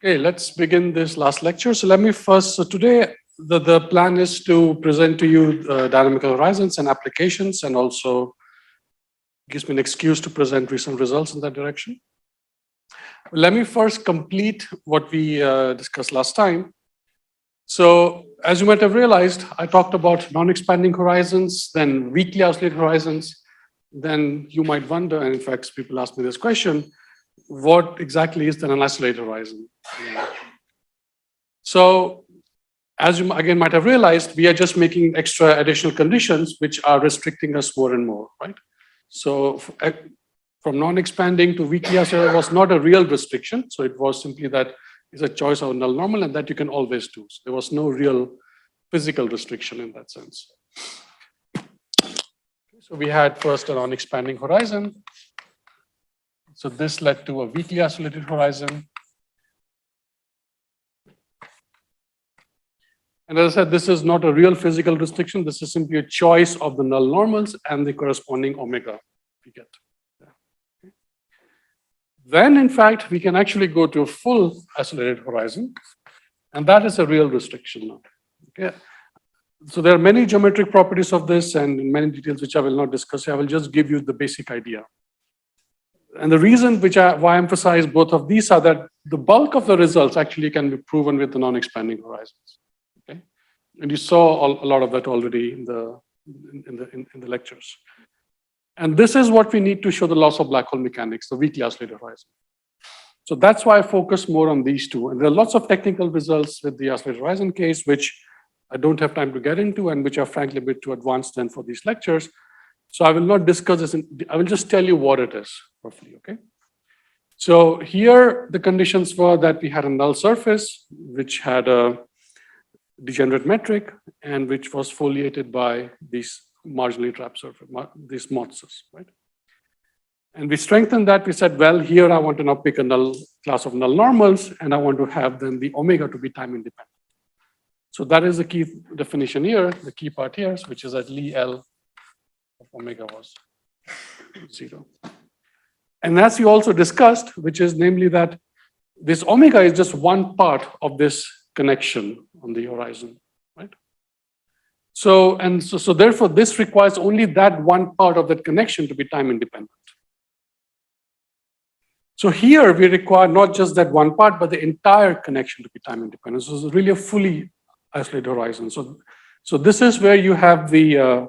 Okay, let's begin this last lecture. So let me first, so today the plan is to present to you dynamical horizons and applications, and also gives me an excuse to present recent results in that direction. Let me first complete what we discussed last time. So as you might have realized, I talked about non-expanding horizons, then weakly oscillating horizons. Then you might wonder, and in fact, people ask me this question, what exactly is then an isolated horizon? So as you again might have realized, we are just making extra additional conditions which are restricting us more and more, right? So from non-expanding to weakly oscillating was not a real restriction. So it was simply that it's a choice of null normal and that you can always do. So there was no real physical restriction in that sense. So we had first a non-expanding horizon. So this led to a weakly oscillated horizon. And as I said, this is not a real physical restriction. This is simply a choice of the null normals and the corresponding omega we get. Yeah. Then, in fact, we can actually go to a full isolated horizon. And that is a real restriction now. Okay. So there are many geometric properties of this and many details which I will not discuss. I will just give you the basic idea. And the reason why I emphasize both of these are that the bulk of the results actually can be proven with the non-expanding horizons. Okay, and you saw a lot of that already in the lectures. And this is what we need to show the laws of black hole mechanics, the weakly oscillated horizon. So that's why I focus more on these two. And there are lots of technical results with the oscillated horizon case, which I don't have time to get into and which are frankly a bit too advanced then for these lectures. So I will not discuss this. I will just tell you what it is roughly, okay? So here the conditions were that we had a null surface, which had a degenerate metric and which was foliated by these marginally trapped surface, these mods, right? And we strengthened that. We said, well, here I want to now pick a null class of null normals, and I want to have then the omega to be time independent. So that is the key definition here, the key part here, which is that Li L of omega was 0. And as you also discussed, which is namely that this omega is just one part of this connection on the horizon, right? So therefore, this requires only that one part of that connection to be time independent. So here we require not just that one part, but the entire connection to be time independent. So it's really a fully isolated horizon. So this is where you have the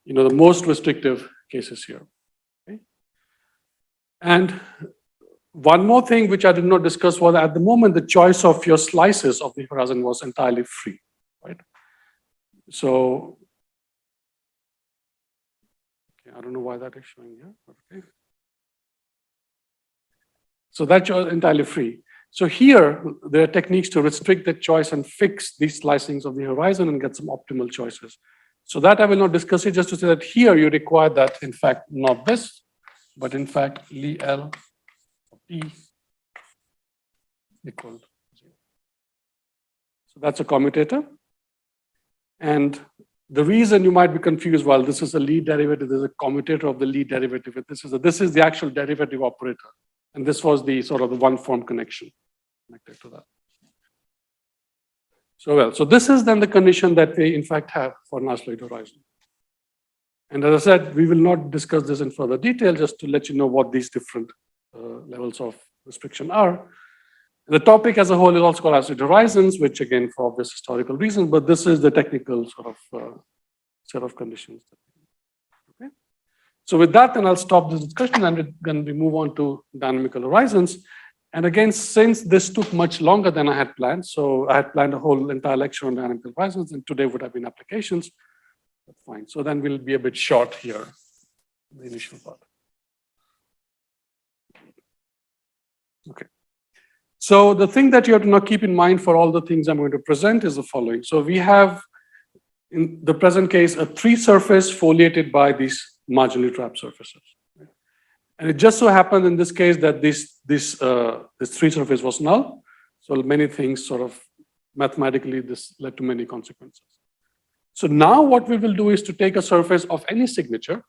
the most restrictive cases here. Okay? And one more thing which I did not discuss was at the moment the choice of your slices of the horizon was entirely free, right? So okay, I don't know why that is showing here, but okay. So that's entirely free. So here, there are techniques to restrict the choice and fix these slicings of the horizon and get some optimal choices. So that I will not discuss it, just to say that here you require that, in fact, not this, but in fact, Li L of E equal to 0. So that's a commutator. And the reason you might be confused, while this is a Lie derivative, there's a commutator of the Lie derivative. This is the actual derivative operator. And this was the sort of the one-form connection connected to that. So this is then the condition that we in fact have for an isolated horizon. And as I said, we will not discuss this in further detail, just to let you know what these different levels of restriction are. The topic as a whole is also called isolated horizons, which again, for obvious historical reasons, but this is the technical sort of set of conditions. Okay. So with that, then I'll stop this discussion and then we move on to dynamical horizons. And again, since this took much longer than I had planned, so I had planned a whole entire lecture on dynamical horizons, and today would have been applications. That's fine. So then we'll be a bit short here, the initial part. Okay. So the thing that you have to now keep in mind for all the things I'm going to present is the following. So we have, in the present case, a three surface foliated by these marginally trapped surfaces. And it just so happened in this case that this three surface was null. So many things sort of mathematically, this led to many consequences. So now what we will do is to take a surface of any signature.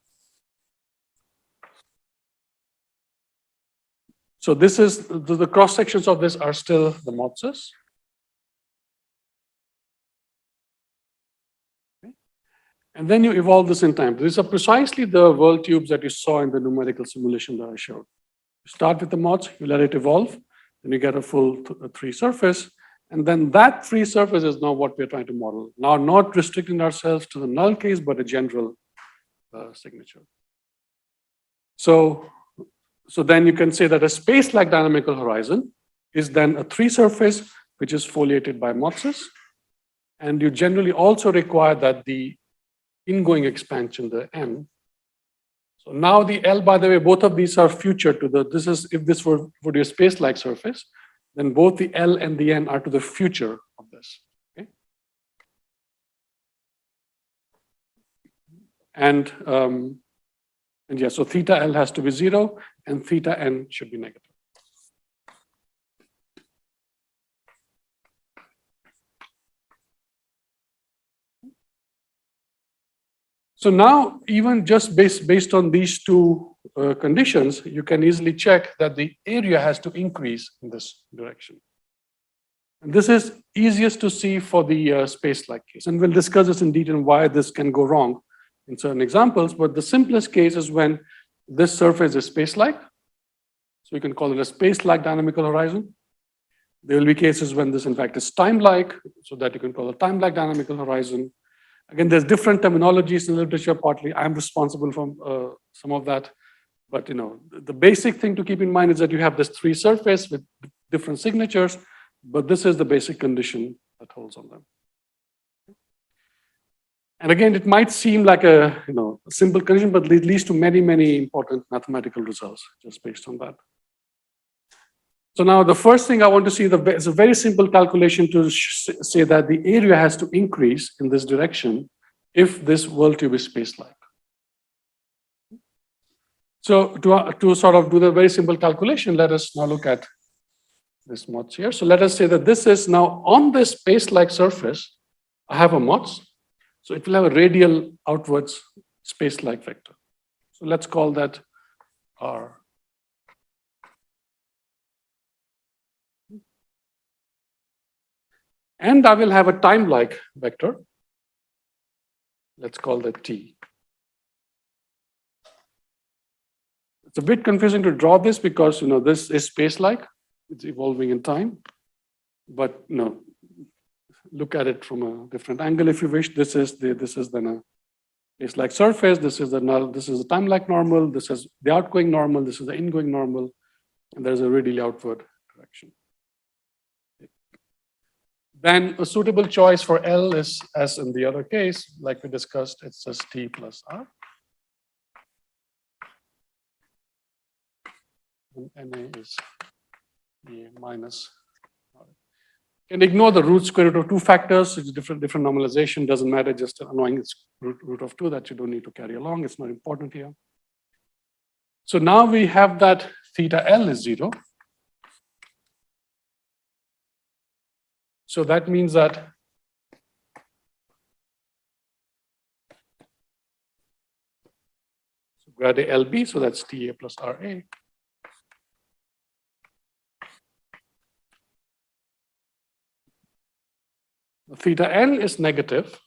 So this is, the cross sections of this are still the Motzes. Okay. And then you evolve this in time. These are precisely the world tubes that you saw in the numerical simulation that I showed. You start with the Motz, you let it evolve, then you get a full three surface. And then that free surface is now what we're trying to model. Now, not restricting ourselves to the null case, but a general signature. So then you can say that a space-like dynamical horizon is then a three surface, which is foliated by Motzes. And you generally also require that the ingoing expansion, the M. So now the L, by the way, both of these are future to the, this is, if this would be a space-like surface, then both the L and the N are to the future of this. Okay? And yeah, so theta L has to be 0 and theta N should be negative. So now, even just based on these two conditions, you can easily check that the area has to increase in this direction. And this is easiest to see for the space-like case. And we'll discuss this in detail why this can go wrong in certain examples. But the simplest case is when this surface is space-like. So you can call it a space-like dynamical horizon. There will be cases when this, in fact, is time-like, so that you can call it time-like dynamical horizon. Again, there's different terminologies in the literature, partly I'm responsible for some of that. But you know, the basic thing to keep in mind is that you have this three surface with different signatures, but this is the basic condition that holds on them. And again, it might seem like a simple condition, but it leads to many, many important mathematical results just based on that. So now the first thing I want to see is a very simple calculation to say that the area has to increase in this direction if this world tube is space-like. So to sort of do the very simple calculation, let us now look at this Motz here. So let us say that this is now on this space-like surface, I have a Motz. So it will have a radial outwards space-like vector. So let's call that R. And I will have a time-like vector. Let's call that T. It's a bit confusing to draw this because this is space-like. It's evolving in time. But look at it from a different angle if you wish. This is then a space-like surface. This is the null. This is the time-like normal. This is the outgoing normal. This is the ingoing normal. And there's a radially outward direction. Then a suitable choice for L is, as in the other case, like we discussed, it's just T plus R. And NA is E minus R. You can ignore the root square root of 2 factors. It's different normalization, doesn't matter, just knowing it's root of 2 that you don't need to carry along. It's not important here. So now we have that theta L is 0. So that means that grad A LB, so that's TA plus RA. Theta N is negative.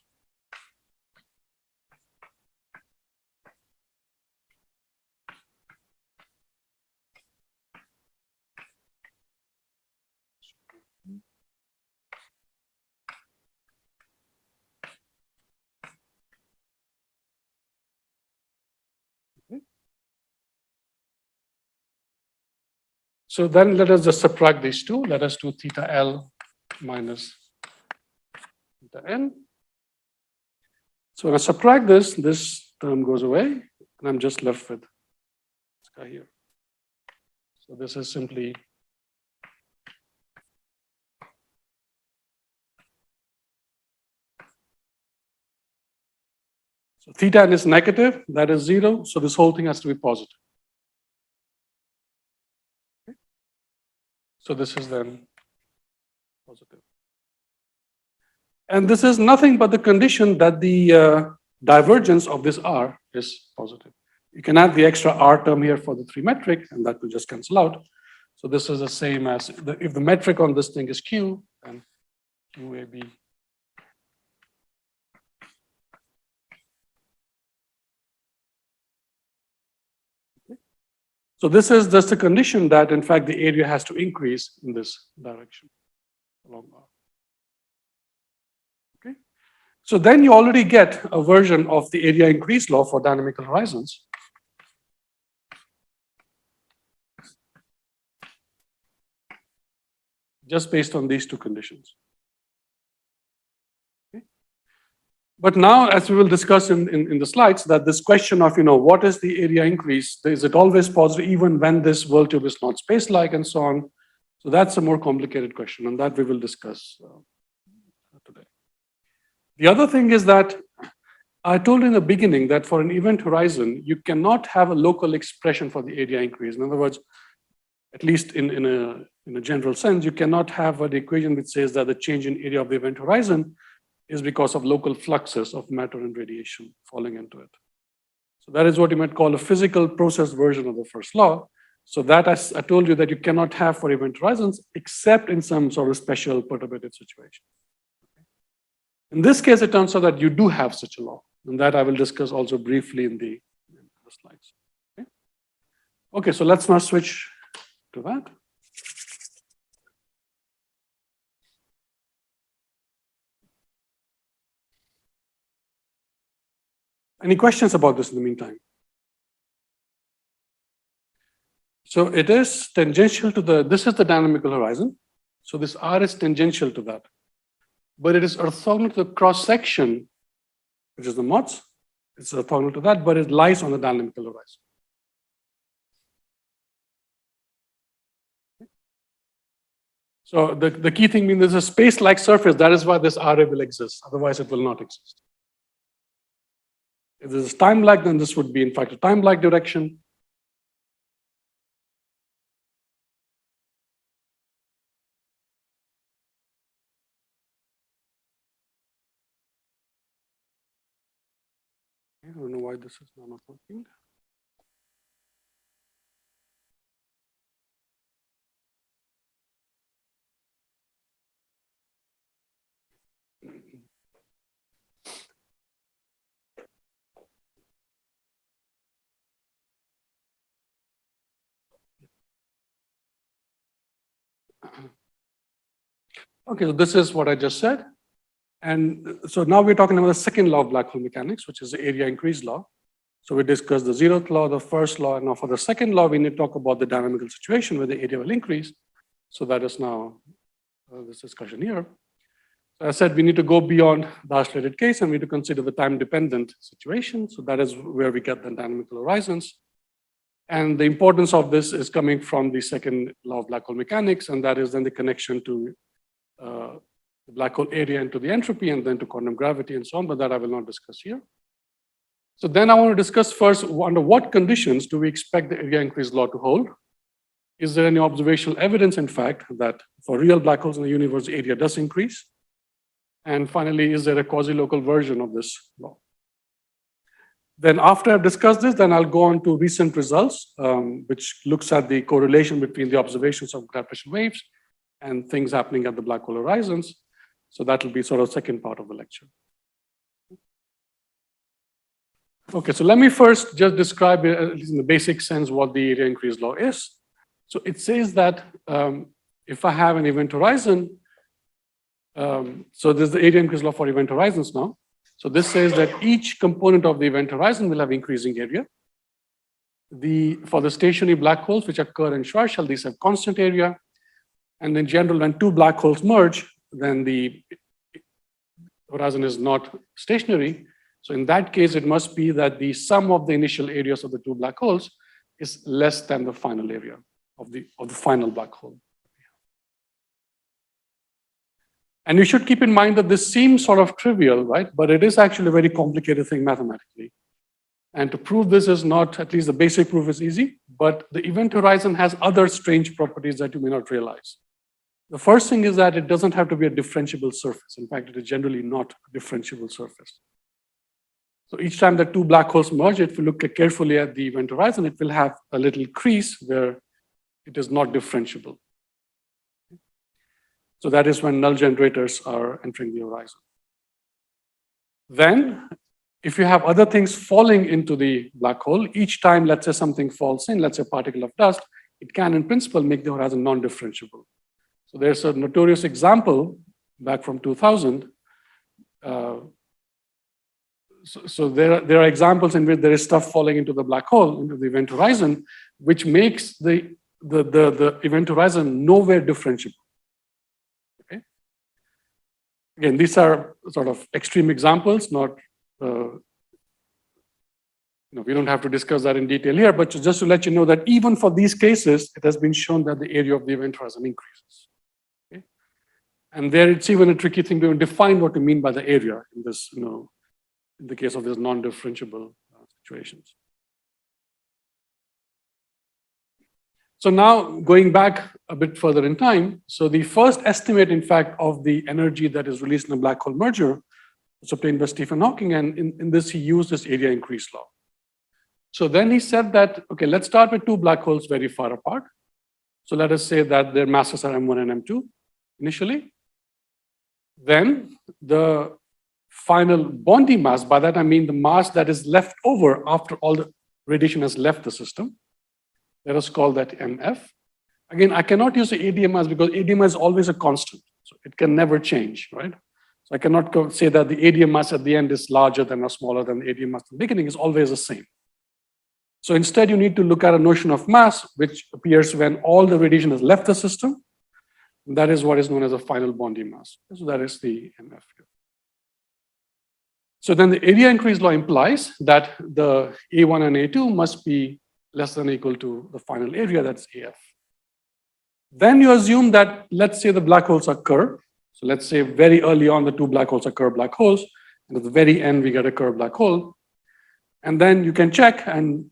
So then let us just subtract these two. Let us do theta L minus theta N. So when I subtract this, this term goes away, and I'm just left with this guy here. So this is simply so theta N is negative, that is 0, so this whole thing has to be positive. So this is then positive. And this is nothing but the condition that the divergence of this R is positive. You can add the extra R term here for the 3 metric, and that will just cancel out. So this is the same as, if the metric on this thing is Q, then QAB. So this is just a condition that, in fact, the area has to increase in this direction. Along R. Okay. So then you already get a version of the area increase law for dynamical horizons. Just based on these two conditions. Okay. But now, as we will discuss in the slides, that this question of, what is the area increase? Is it always positive even when this world tube is not space-like and so on? So that's a more complicated question, and that we will discuss today. The other thing is that I told you in the beginning that for an event horizon, you cannot have a local expression for the area increase. In other words, at least in a general sense, you cannot have an equation which says that the change in area of the event horizon is because of local fluxes of matter and radiation falling into it. So that is what you might call a physical process version of the first law. So that, as I told you, that you cannot have for event horizons except in some sort of special perturbative situation. In this case, it turns out that you do have such a law, and that I will discuss also briefly in the slides. Okay, so let's now switch to that. Any questions about this in the meantime? So it is tangential to this is the dynamical horizon. So this R is tangential to that. But it is orthogonal to the cross section, which is the mods. It's orthogonal to that, but it lies on the dynamical horizon. So the key thing means there's a space-like surface. That is why this RA will exist. Otherwise, it will not exist. If there's time lag, then this would be, in fact, a time lag direction. I don't know why this is not working. Okay, so this is what I just said. And so now we're talking about the second law of black hole mechanics, which is the area increase law. So we discussed the zeroth law, the first law, and now for the second law, we need to talk about the dynamical situation where the area will increase. So that is now this discussion here. So I said we need to go beyond the isolated case and we need to consider the time-dependent situation. So that is where we get the dynamical horizons. And the importance of this is coming from the second law of black hole mechanics, and that is then the connection to the black hole area into the entropy and then to quantum gravity and so on, but that I will not discuss here. So then I want to discuss first, under what conditions do we expect the area increase law to hold? Is there any observational evidence, in fact, that for real black holes in the universe, the area does increase? And finally, is there a quasi-local version of this law? Then after I've discussed this, then I'll go on to recent results, which looks at the correlation between the observations of gravitational waves and things happening at the black hole horizons. So that will be sort of second part of the lecture. Okay, so let me first just describe, at least in the basic sense, what the area increase law is. So it says that if I have an event horizon, so there's the area increase law for event horizons now. So this says that each component of the event horizon will have increasing area. For the stationary black holes, which are Kerr and Schwarzschild, these have constant area. And in general, when two black holes merge, then the horizon is not stationary. So in that case, it must be that the sum of the initial areas of the two black holes is less than the final area of the final black hole. And you should keep in mind that this seems sort of trivial, right? But it is actually a very complicated thing mathematically. And to prove this is not, at least the basic proof is easy, but the event horizon has other strange properties that you may not realize. The first thing is that it doesn't have to be a differentiable surface. In fact, it is generally not a differentiable surface. So each time that two black holes merge, if you look carefully at the event horizon, it will have a little crease where it is not differentiable. So that is when null generators are entering the horizon. Then, if you have other things falling into the black hole, each time, let's say something falls in, let's say a particle of dust, it can in principle make the horizon non-differentiable. So there's a notorious example back from 2000. So there are examples in which there is stuff falling into the black hole, into the event horizon, which makes the event horizon nowhere differentiable. Okay. Again, these are sort of extreme examples, not, we don't have to discuss that in detail here, but just to let you know that even for these cases, it has been shown that the area of the event horizon increases. Okay. And there it's even a tricky thing to define what we mean by the area in this, in the case of these non-differentiable situations. So now going back a bit further in time, so the first estimate, in fact, of the energy that is released in a black hole merger was obtained by Stephen Hawking, and in this he used this area increase law. So then he said that, okay, let's start with two black holes very far apart. So let us say that their masses are M1 and M2 initially. Then the final bonding mass, by that I mean the mass that is left over after all the radiation has left the system. Let us call that MF. Again, I cannot use the ADM mass because ADM mass is always a constant. So it can never change, right? So I cannot say that the ADM mass at the end is larger than or smaller than the ADM mass at the beginning. It's always the same. So instead, you need to look at a notion of mass, which appears when all the radiation has left the system. And that is what is known as a final bonding mass. So that is the MF here. So then the area increase law implies that the A1 and A2 must be less than or equal to the final area, that's AF. Then you assume that, let's say the black holes are curved. So let's say very early on, the two black holes are curved black holes. And at the very end, we get a curved black hole. And then you can check, and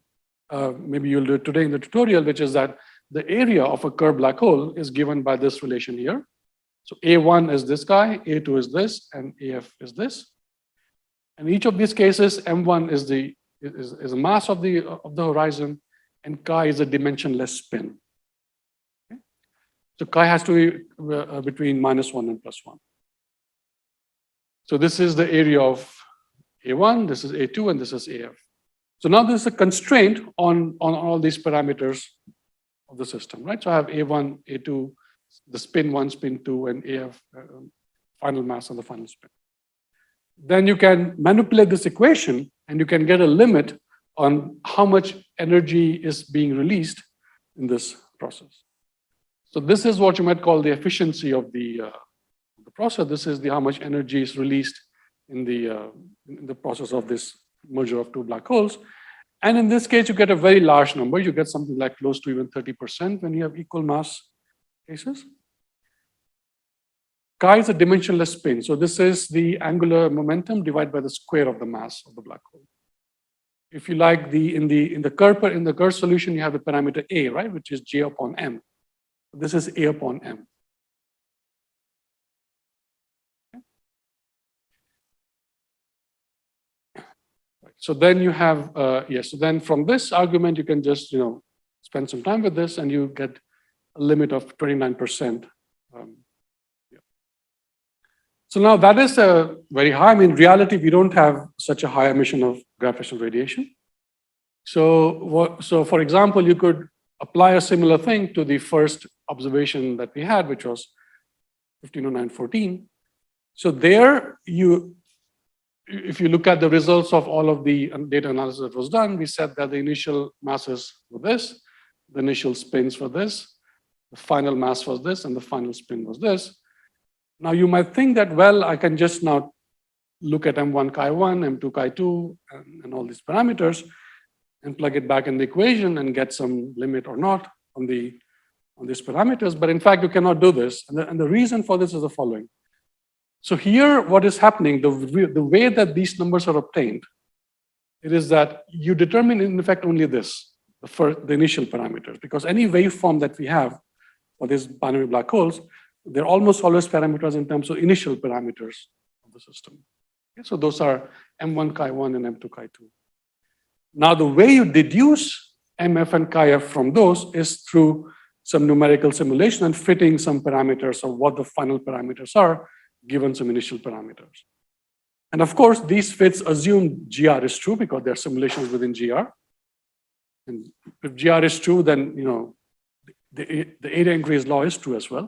maybe you'll do it today in the tutorial, which is that the area of a curved black hole is given by this relation here. So A1 is this guy, A2 is this, and AF is this. And each of these cases, M1 is the mass of the horizon, and chi is a dimensionless spin. Okay? So chi has to be between -1 and +1. So this is the area of A1, this is A2, and this is AF. So now there's a constraint on all these parameters of the system, right? So I have A1, A2, the spin 1, spin 2, and AF, final mass and the final spin. Then you can manipulate this equation and you can get a limit on how much energy is being released in this process. So this is what you might call the efficiency of the process. This is how much energy is released in the process of this merger of two black holes. And in this case, you get a very large number. You get something like close to even 30% when you have equal mass cases. Chi is a dimensionless spin. So this is the angular momentum divided by the square of the mass of the black hole. If you like, in the curve solution, you have the parameter A, right, which is J upon M. This is A upon M. So then you have, yes, so then from this argument, you can just, spend some time with this and you get a limit of 29%. So now that is very high. I mean, in reality, we don't have such a high emission of gravitational radiation. So for example, you could apply a similar thing to the first observation that we had, which was 1509-14. So there, if you look at the results of all of the data analysis that was done, we said that the initial masses were this, the initial spins were this, the final mass was this, and the final spin was this. Now you might think that, well, I can just now look at M1 chi1, M2 chi2, and all these parameters, and plug it back in the equation and get some limit or not on these parameters. But in fact, you cannot do this. And the reason for this is the following. So here, what is happening, the way that these numbers are obtained, it is that you determine, in effect, only this, the initial parameters, because any waveform that we have for these binary black holes, they're almost always parameters in terms of initial parameters of the system. Okay, so those are M1 chi1 and M2 chi2. Now, the way you deduce MF and chi-F from those is through some numerical simulation and fitting some parameters of what the final parameters are, given some initial parameters. And of course, these fits assume GR is true because there are simulations within GR. And if GR is true, then the area increase law is true as well.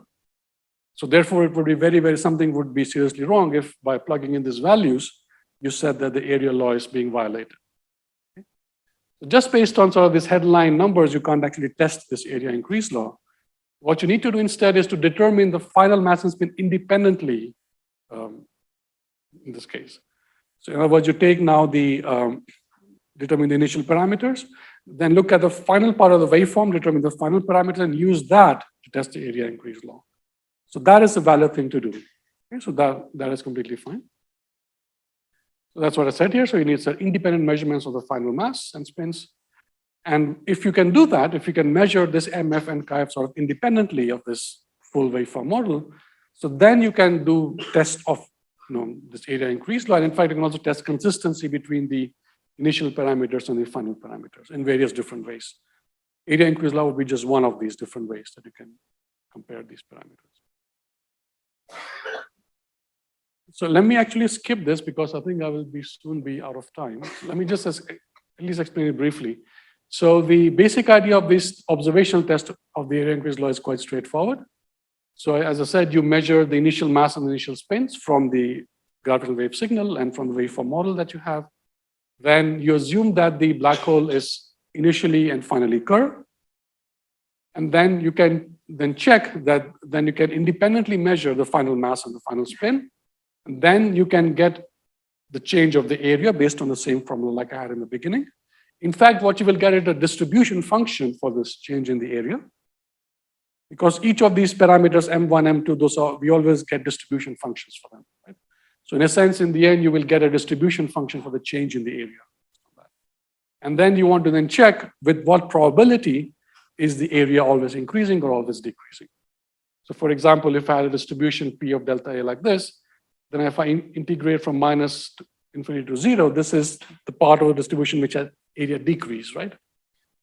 So therefore, it would be very, something would be seriously wrong if by plugging in these values, you said that the area law is being violated. Okay? So just based on sort of these headline numbers, you can't actually test this area increase law. What you need to do instead is to determine the final mass and spin independently in this case. So in other words, you take now the, determine the initial parameters, then look at the final part of the waveform, determine the final parameters, and use that to test the area increase law. So that is a valid thing to do. Okay, so that is completely fine. So that's what I said here. So you need some independent measurements of the final mass and spins. And if you can do that, if you can measure this MF and KF sort of independently of this full waveform model, so then you can do tests of this area increase law. And in fact, you can also test consistency between the initial parameters and the final parameters in various different ways. Area increase law would be just one of these different ways that you can compare these parameters. So let me actually skip this because I think I will soon be out of time. Let me just at least explain it briefly. So the basic idea of this observational test of the area increase law is quite straightforward. So as I said, you measure the initial mass and initial spins from the gravitational wave signal and from the waveform model that you have. Then you assume that the black hole is initially and finally curved. And then you can then check that, then you can independently measure the final mass and the final spin. And then you can get the change of the area based on the same formula like I had in the beginning. In fact, what you will get is a distribution function for this change in the area. Because each of these parameters, M1, M2, we always get distribution functions for them. Right? So in a sense, in the end, you will get a distribution function for the change in the area. And then you want to then check with what probability is the area always increasing or always decreasing. So for example, if I had a distribution P of delta A like this, then if I integrate from minus infinity to 0, this is the part of the distribution which has area decrease, right?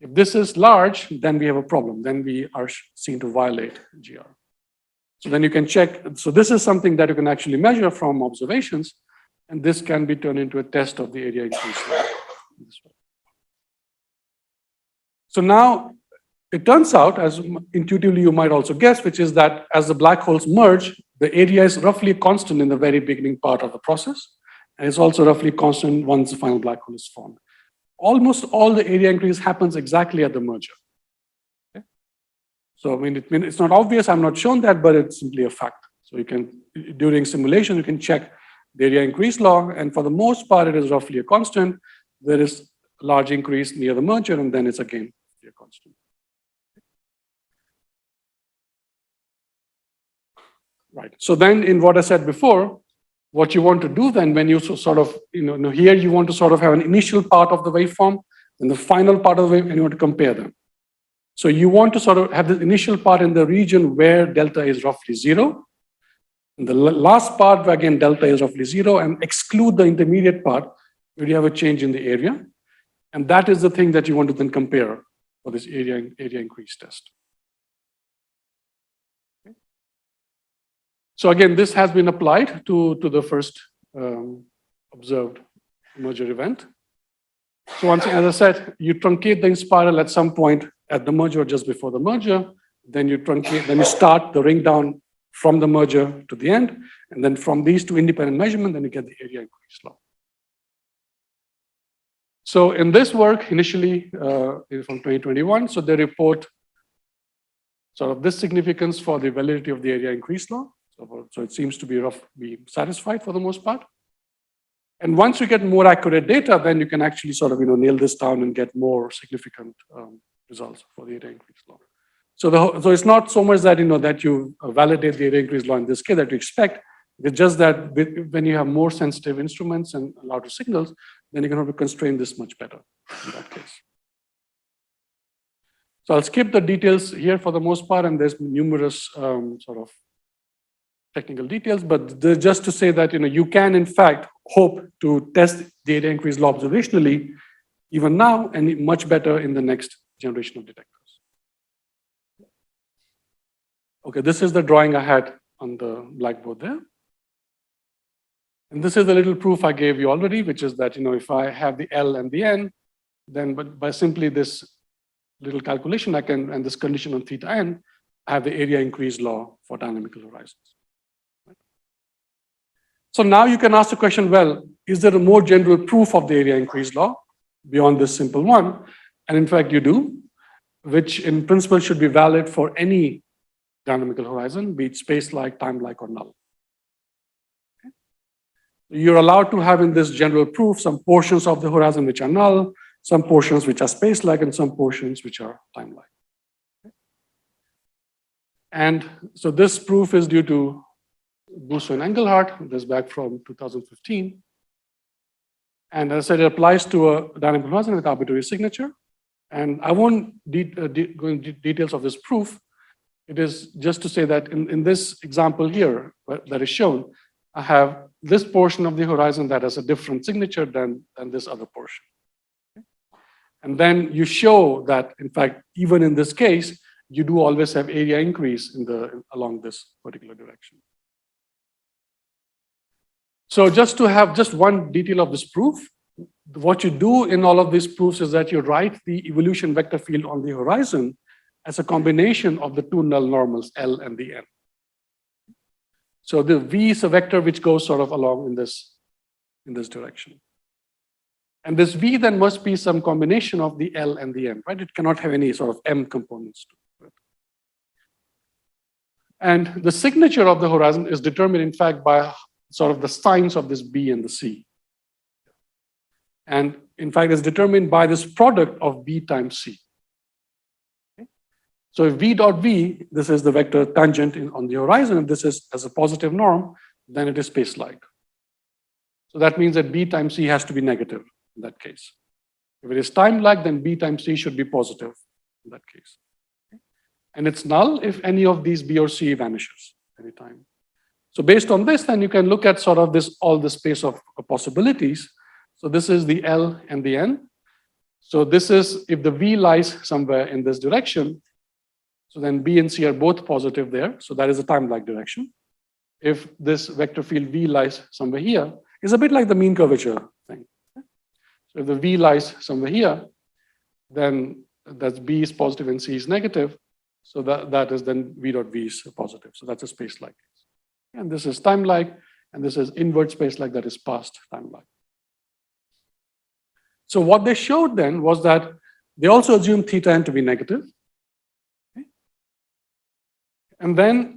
If this is large, then we have a problem. Then we are seen to violate GR. So then you can check. So this is something that you can actually measure from observations, and this can be turned into a test of the area increase. So now it turns out, as intuitively you might also guess, which is that as the black holes merge, the area is roughly constant in the very beginning part of the process, and it's also roughly constant once the final black hole is formed. Almost all the area increase happens exactly at the merger. Okay? So I mean, it's not obvious, I'm not shown that, but it's simply a fact. So you can, during simulation, you can check the area increase law, and for the most part, it is roughly a constant. There is a large increase near the merger, and then it's again a constant. Right. So then, in what I said before, what you want to do then, when you sort of, here you want to sort of have an initial part of the waveform and the final part of the wave, and you want to compare them. So you want to sort of have the initial part in the region where delta is roughly 0. And the last part where again delta is roughly 0, and exclude the intermediate part where you have a change in the area. And that is the thing that you want to then compare for this area increase test. So again, this has been applied to the first observed merger event. So once, as I said, you truncate the spiral at some point at the merger or just before the merger. Then you truncate, then you start the ring down from the merger to the end. And then from these two independent measurements, then you get the area increase law. So in this work, initially from 2021, so they report sort of this significance for the validity of the area increase law. So it seems to be satisfied for the most part. And once you get more accurate data, then you can actually sort of nail this down and get more significant results for the area increase law. So it's not so much that that you validate the area increase law in this case that you expect. It's just that when you have more sensitive instruments and louder signals, then you can have to constrain this much better in that case. So I'll skip the details here for the most part, and there's numerous sort of technical details, but just to say that you can in fact hope to test the area increase law observationally even now, and much better in the next generation of detectors. Okay, this is the drawing I had on the blackboard there. And this is the little proof I gave you already, which is that, if I have the L and the N, then by simply this little calculation, and this condition on theta n, I have the area increase law for dynamical horizons. Right? So now you can ask the question, well, is there a more general proof of the area increase law beyond this simple one? And in fact, you do, which in principle should be valid for any dynamical horizon, be it space-like, time-like, or null. Okay? You're allowed to have in this general proof some portions of the horizon which are null, some portions which are space-like, and some portions which are time-like. Okay? And so this proof is due to Busso and Engelhardt, this back from 2015. And as I said, it applies to a dynamical horizon with arbitrary signature. And I won't go into details of this proof. It is just to say that in this example here that is shown, I have this portion of the horizon that has a different signature than this other portion. Okay? And then you show that, in fact, even in this case, you do always have area increase along this particular direction. So just to have just one detail of this proof, what you do in all of these proofs is that you write the evolution vector field on the horizon as a combination of the two null normals, L and the N. So the V is a vector which goes sort of along in this direction. And this V then must be some combination of the L and the N, right? It cannot have any sort of M components to it. And the signature of the horizon is determined, in fact, by sort of the signs of this B and the C. And in fact, it's determined by this product of B times C. Okay? So if V dot V, this is the vector tangent on the horizon, and this is as a positive norm, then it is space-like. So that means that B times C has to be negative in that case. If it is time-like, then B times C should be positive in that case. Okay? And it's null if any of these B or C vanishes anytime. So based on this, then you can look at sort of all the space of possibilities. So this is the L and the N. So this is if the V lies somewhere in this direction, so then B and C are both positive there. So that is a time-like direction. If this vector field V lies somewhere here, it's a bit like the mean curvature thing. So if the V lies somewhere here, then that's B is positive and C is negative. So that is then V dot V is positive. So that's a space-like. And this is time-like, and this is invert space-like, that is past time-like. So what they showed then was that they also assumed theta n to be negative. Okay? And then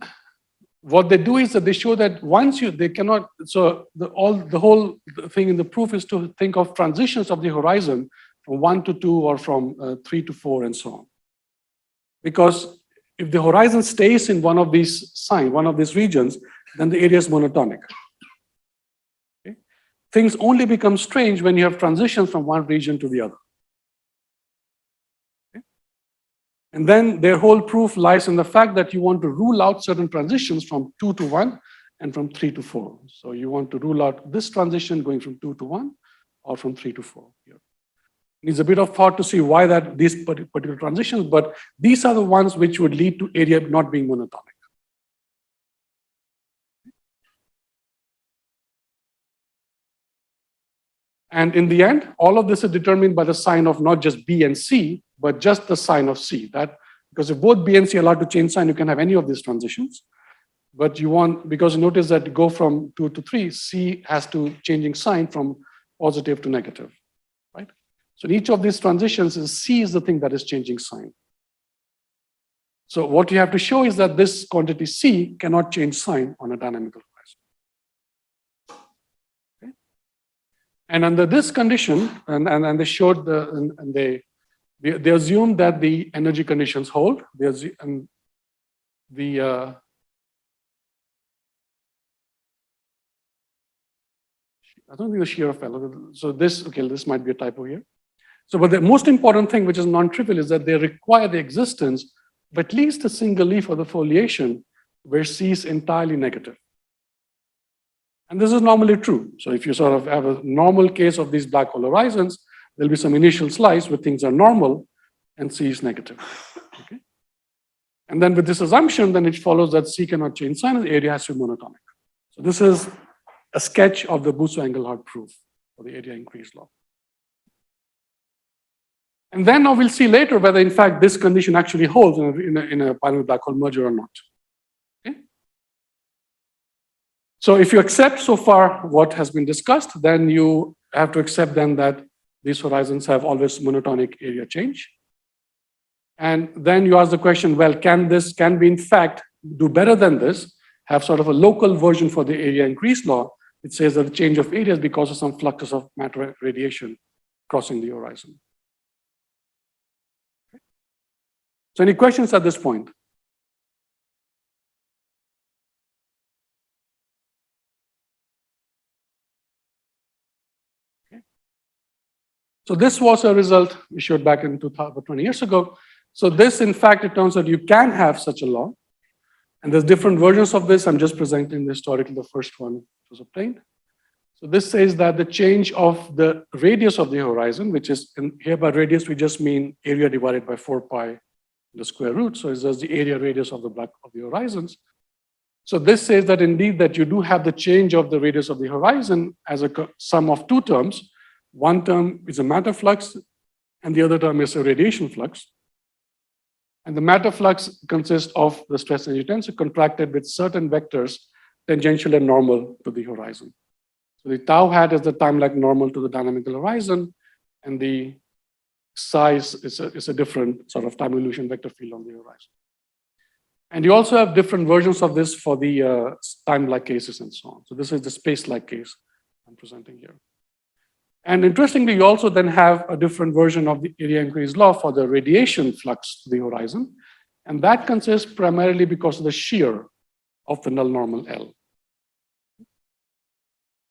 what they do is that they show that they cannot, so the whole thing in the proof is to think of transitions of the horizon from 1 to 2 or from 3 to 4 and so on. Because if the horizon stays in one of these regions, then the area is monotonic. Okay? Things only become strange when you have transitions from one region to the other. Okay? And then their whole proof lies in the fact that you want to rule out certain transitions from 2 to 1 and from 3 to 4. So you want to rule out this transition going from 2 to 1 or from 3 to 4 here. It needs a bit of thought to see why these particular transitions, but these are the ones which would lead to area not being monotonic. And in the end, all of this is determined by the sign of not just B and C, but just the sign of C. Because if both B and C are allowed to change sign, you can have any of these transitions. But because you notice that to go from 2 to 3, C has to changing sign from positive to negative, right? So in each of these transitions, C is the thing that is changing sign. So what you have to show is that this quantity C cannot change sign on a dynamical horizon. Okay? And under this condition, and they showed they assumed that the energy conditions hold. I don't think the shear fell. So this might be a typo here. So, but the most important thing, which is non-trivial, is that they require the existence of at least a single leaf of the foliation where C is entirely negative. And this is normally true. So if you sort of have a normal case of these black hole horizons, there'll be some initial slice where things are normal and C is negative. Okay? And then with this assumption, then it follows that C cannot change sign and the area has to be monotonic. So this is a sketch of the Bousso-Engelhardt proof for the area increase law. And then now we'll see later whether in fact this condition actually holds in a binary black hole merger or not. Okay? So if you accept so far what has been discussed, then you have to accept then that these horizons have always monotonic area change. And then you ask the question, well, can we in fact do better than this, have sort of a local version for the area increase law? It says that the change of area is because of some fluxes of matter radiation crossing the horizon. Okay. So any questions at this point? Okay. So this was a result issued back in 20 years ago. So this, in fact, it turns out you can have such a law. And there's different versions of this. I'm just presenting historically the first one was obtained. So this says that the change of the radius of the horizon, which is here by radius, we just mean area divided by 4 pi the square root. So it's just the area radius of the horizons. So this says that indeed that you do have the change of the radius of the horizon as a sum of two terms. One term is a matter flux, and the other term is a radiation flux. And the matter flux consists of the stress energy tensor contracted with certain vectors tangential and normal to the horizon. So the tau hat is the time-lag normal to the dynamical horizon, and the size is a different sort of time evolution vector field on the horizon. And you also have different versions of this for the time-lag cases and so on. So this is the space-lag case I'm presenting here. And interestingly, you also then have a different version of the area increase law for the radiation flux to the horizon. And that consists primarily because of the shear of the null normal L.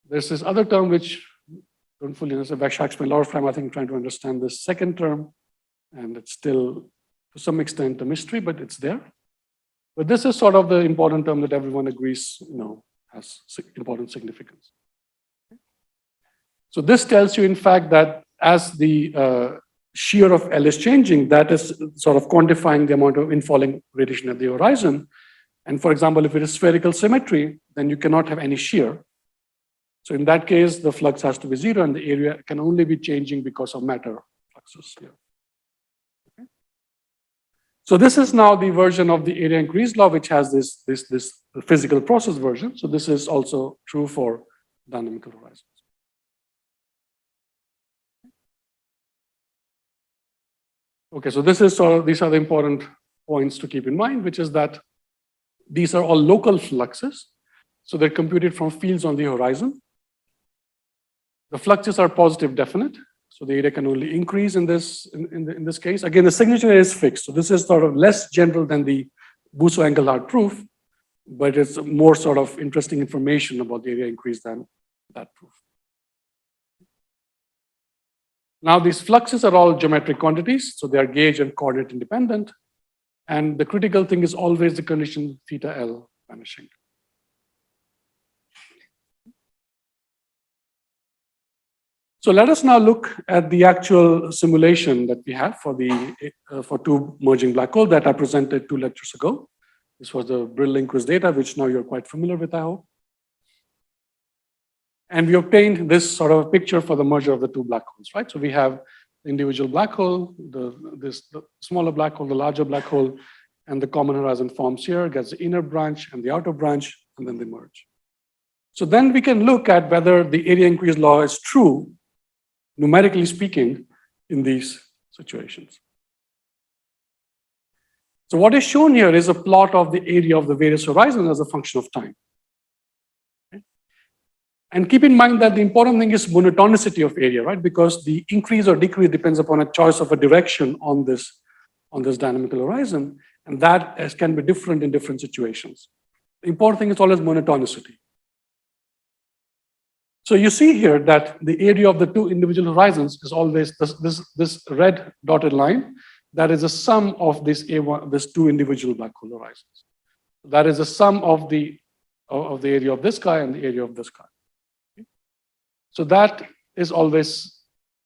There's this other term which I don't fully understand. Actually, I spent a lot of time, I think, trying to understand this second term. And it's still, to some extent, a mystery, but it's there. But this is sort of the important term that everyone agrees, has important significance. So this tells you, in fact, that as the shear of L is changing, that is sort of quantifying the amount of infalling radiation at the horizon. And for example, if it is spherical symmetry, then you cannot have any shear. So in that case, the flux has to be zero, and the area can only be changing because of matter fluxes here. Okay. So this is now the version of the area increase law, which has this physical process version. So this is also true for dynamical horizons. Okay, so these are the important points to keep in mind, which is that these are all local fluxes. So they're computed from fields on the horizon. The fluxes are positive definite. So the area can only increase in this case. Again, the signature is fixed. So this is sort of less general than the Bousso-Engelhardt proof, but it's more sort of interesting information about the area increase than that proof. Now, these fluxes are all geometric quantities, so they are gauge and coordinate independent. And the critical thing is always the condition theta L vanishing. So let us now look at the actual simulation that we have for two merging black holes that I presented 2 lectures ago. This was the Brill quiz data, which now you're quite familiar with, I hope. And we obtained this sort of picture for the merger of the two black holes, right? So we have the individual black hole, the smaller black hole, the larger black hole, and the common horizon forms here, gets the inner branch and the outer branch, and then they merge. So then we can look at whether the area increase law is true, numerically speaking, in these situations. So what is shown here is a plot of the area of the various horizons as a function of time. Okay? And keep in mind that the important thing is monotonicity of area, right? Because the increase or decrease depends upon a choice of a direction on this dynamical horizon, and that can be different in different situations. The important thing is always monotonicity. So you see here that the area of the two individual horizons is always this red dotted line. That is a sum of this two individual black hole horizons. That is a sum of the area of this guy and the area of this guy. Okay? So that is always,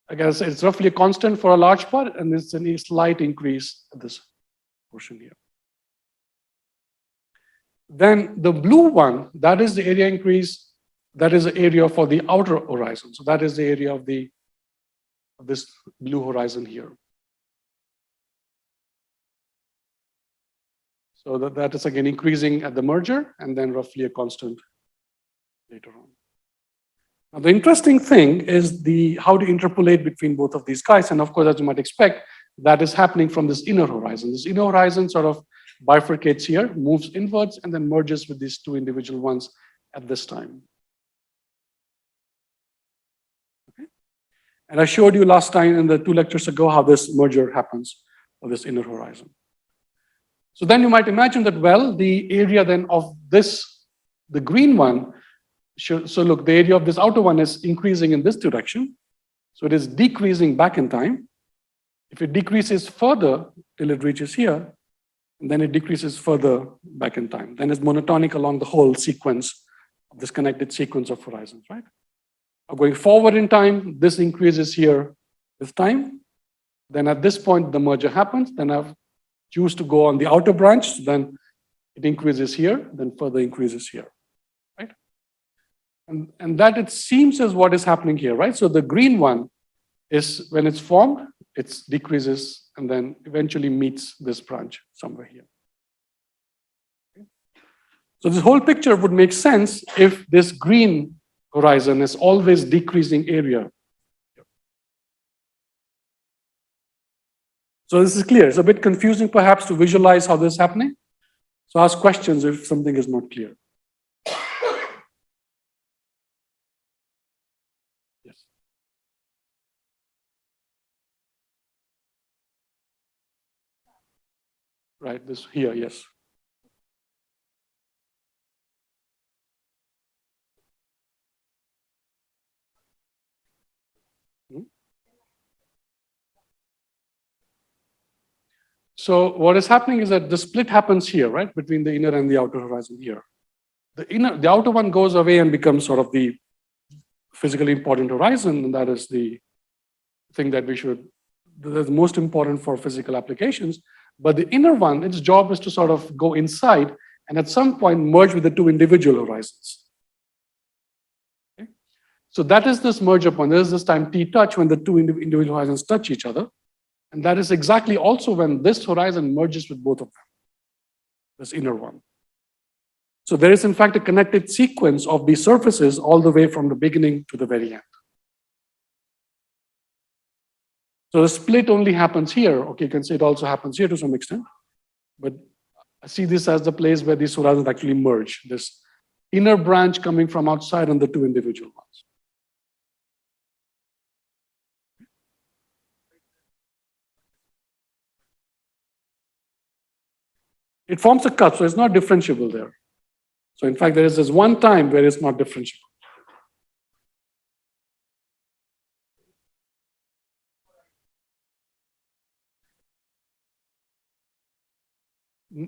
I guess, it's roughly a constant for a large part, and it's a slight increase at this portion here. Then the blue one, that is the area increase, that is the area for the outer horizon. So that is the area of this blue horizon here. So that is again increasing at the merger and then roughly a constant later on. Now, the interesting thing is how to interpolate between both of these guys. And of course, as you might expect, that is happening from this inner horizon. This inner horizon sort of bifurcates here, moves inwards, and then merges with these two individual ones at this time. Okay. And I showed you last time in the 2 lectures ago how this merger happens of this inner horizon. So then you might imagine that, well, the area then of this, the green one, so look, the area of this outer one is increasing in this direction. So it is decreasing back in time. If it decreases further till it reaches here, and then it decreases further back in time. Then it's monotonic along the whole sequence of this connected sequence of horizons, right? Now going forward in time, this increases here with time. Then at this point, the merger happens. Then I've choose to go on the outer branch, then it increases here, then further increases here, right? And that it seems is what is happening here, right? So the green one is when it's formed, it decreases and then eventually meets this branch somewhere here. Okay. So this whole picture would make sense if this green horizon is always decreasing area. So this is clear. It's a bit confusing perhaps to visualize how this is happening. So ask questions if something is not clear. Yes. Right, this here, yes. So what is happening is that the split happens here, right, between the inner and the outer horizon here. The outer one goes away and becomes sort of the physically important horizon, and that is the thing that that's most important for physical applications. But the inner one, its job is to sort of go inside and at some point merge with the two individual horizons. Okay? So that is this merger point. There is this time T touch when the two individual horizons touch each other. And that is exactly also when this horizon merges with both of them, this inner one. So there is in fact a connected sequence of these surfaces all the way from the beginning to the very end. So the split only happens here. Okay, you can say it also happens here to some extent. But I see this as the place where these horizons actually merge, this inner branch coming from outside and the two individual ones. It forms a cut, so it's not differentiable there. So in fact, there is this one time where it's not differentiable.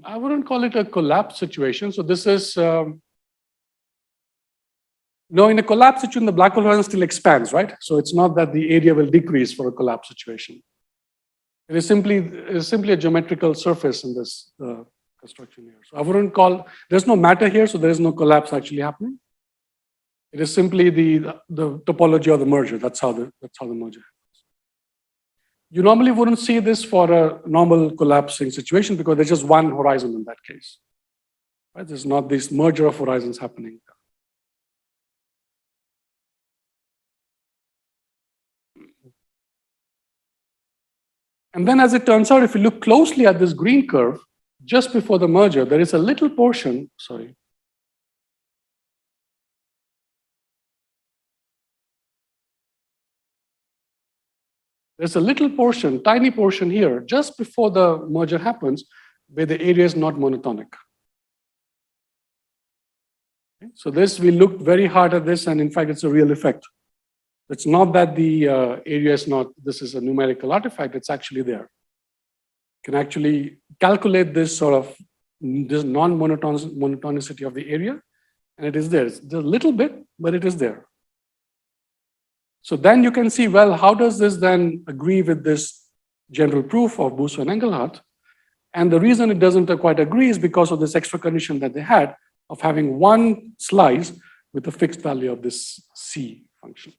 I wouldn't call it a collapse situation. So this is, no, in a collapse situation, the black hole horizon still expands, right? So it's not that the area will decrease for a collapse situation. It is simply a geometrical surface in this construction here. So I wouldn't call, there's no matter here, so there is no collapse actually happening. It is simply the topology of the merger. That's how the merger happens. You normally wouldn't see this for a normal collapsing situation because there's just one horizon in that case. Right? There's not this merger of horizons happening. And then as it turns out, if you look closely at this green curve, just before the merger, there is a little portion, sorry. There's a little portion, tiny portion here, just before the merger happens, where the area is not monotonic. Okay? So this, we looked very hard at this, and in fact, it's a real effect. It's not that the area is not, this is a numerical artifact, it's actually there. You can actually calculate this sort of, this non-monotonicity of the area, and it is there. It's a little bit, but it is there. So then you can see, well, how does this then agree with this general proof of Busso and Engelhardt? And the reason it doesn't quite agree is because of this extra condition that they had of having one slice with a fixed value of this C function.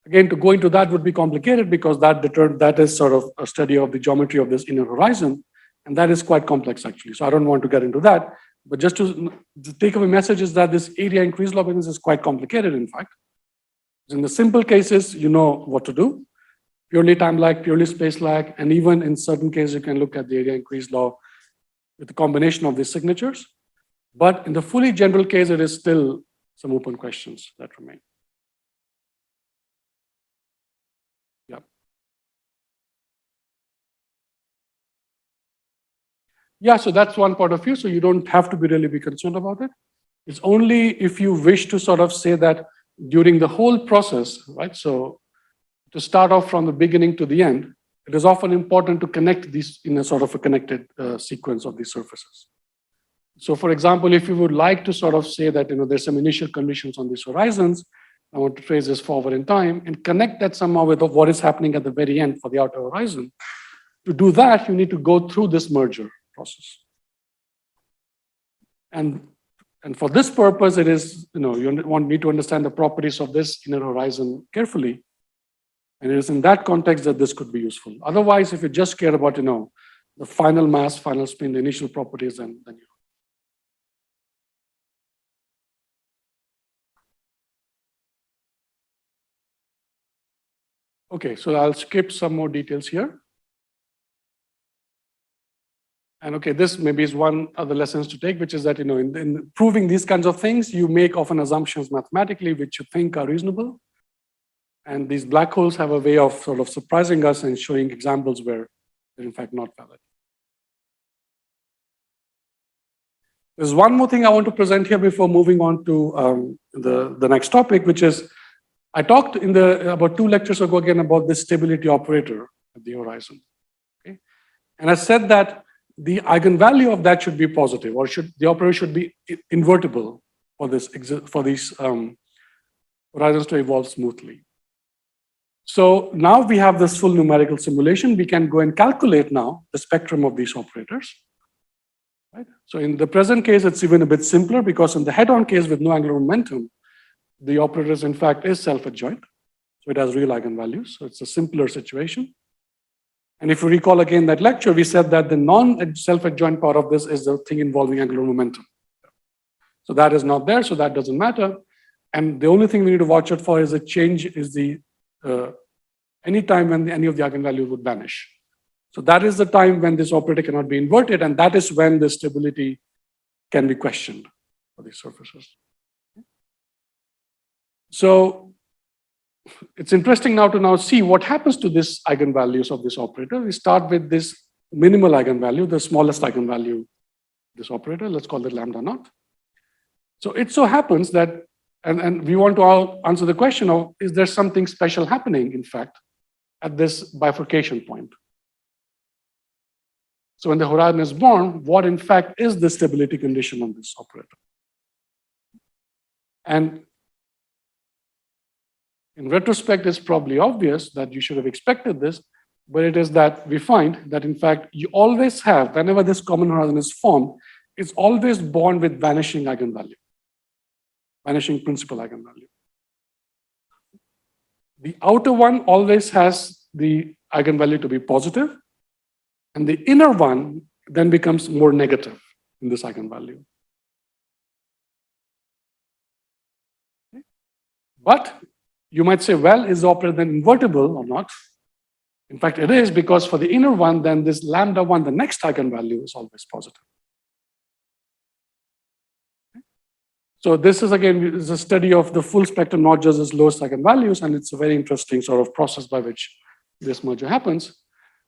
Again, to go into that would be complicated because that is sort of a study of the geometry of this inner horizon, and that is quite complex actually. So I don't want to get into that, but just to take away message is that this area increase law is quite complicated, in fact. In the simple cases, you know what to do. Purely time lag, purely space lag, and even in certain cases, you can look at the area increase law with a combination of these signatures. But in the fully general case, it is still some open questions that remain. Yeah. Yeah, so that's one point of view. So you don't have to really be concerned about it. It's only if you wish to sort of say that during the whole process, right? So to start off from the beginning to the end, it is often important to connect these in a sort of a connected sequence of these surfaces. So for example, if you would like to sort of say that, there's some initial conditions on these horizons, I want to trace this forward in time and connect that somehow with what is happening at the very end for the outer horizon. To do that, you need to go through this merger process. And for this purpose, it is, you need to understand the properties of this inner horizon carefully. And it is in that context that this could be useful. Otherwise, if you just care about, the final mass, final spin, the initial properties, then you. Okay, so I'll skip some more details here. And okay, this maybe is one of the lessons to take, which is that, in proving these kinds of things, you make often assumptions mathematically, which you think are reasonable. And these black holes have a way of sort of surprising us and showing examples where they're in fact not valid. There's one more thing I want to present here before moving on to the next topic, which is, I talked about 2 lectures ago again about this stability operator at the horizon. Okay? And I said that the eigenvalue of that should be positive, or the operator should be invertible for these horizons to evolve smoothly. So now we have this full numerical simulation. We can go and calculate now the spectrum of these operators. Right? So in the present case, it's even a bit simpler because in the head-on case with no angular momentum, the operators in fact is self-adjoint. So it has real eigenvalues. So it's a simpler situation. And if you recall again that lecture, we said that the non-self-adjoint part of this is the thing involving angular momentum. So that is not there, so that doesn't matter. And the only thing we need to watch out for is a change is any time when any of the eigenvalues would vanish. So that is the time when this operator cannot be inverted, and that is when the stability can be questioned for these surfaces. So it's interesting now to see what happens to this eigenvalues of this operator. We start with this minimal eigenvalue, the smallest eigenvalue, this operator, let's call it lambda naught. So it so happens that, and we want to answer the question of, is there something special happening, in fact, at this bifurcation point? So when the horizon is born, what in fact is the stability condition on this operator? And in retrospect, it's probably obvious that you should have expected this, but it is that we find that in fact, you always have, whenever this common horizon is formed, it's always born with vanishing eigenvalue, vanishing principal eigenvalue. The outer one always has the eigenvalue to be positive, and the inner one then becomes more negative in this eigenvalue. Okay. But you might say, well, is the operator then invertible or not? In fact, it is, because for the inner one, then this lambda one, the next eigenvalue is always positive. Okay. So this is again is a study of the full spectrum, not just its lowest eigenvalues, and it's a very interesting sort of process by which this merger happens.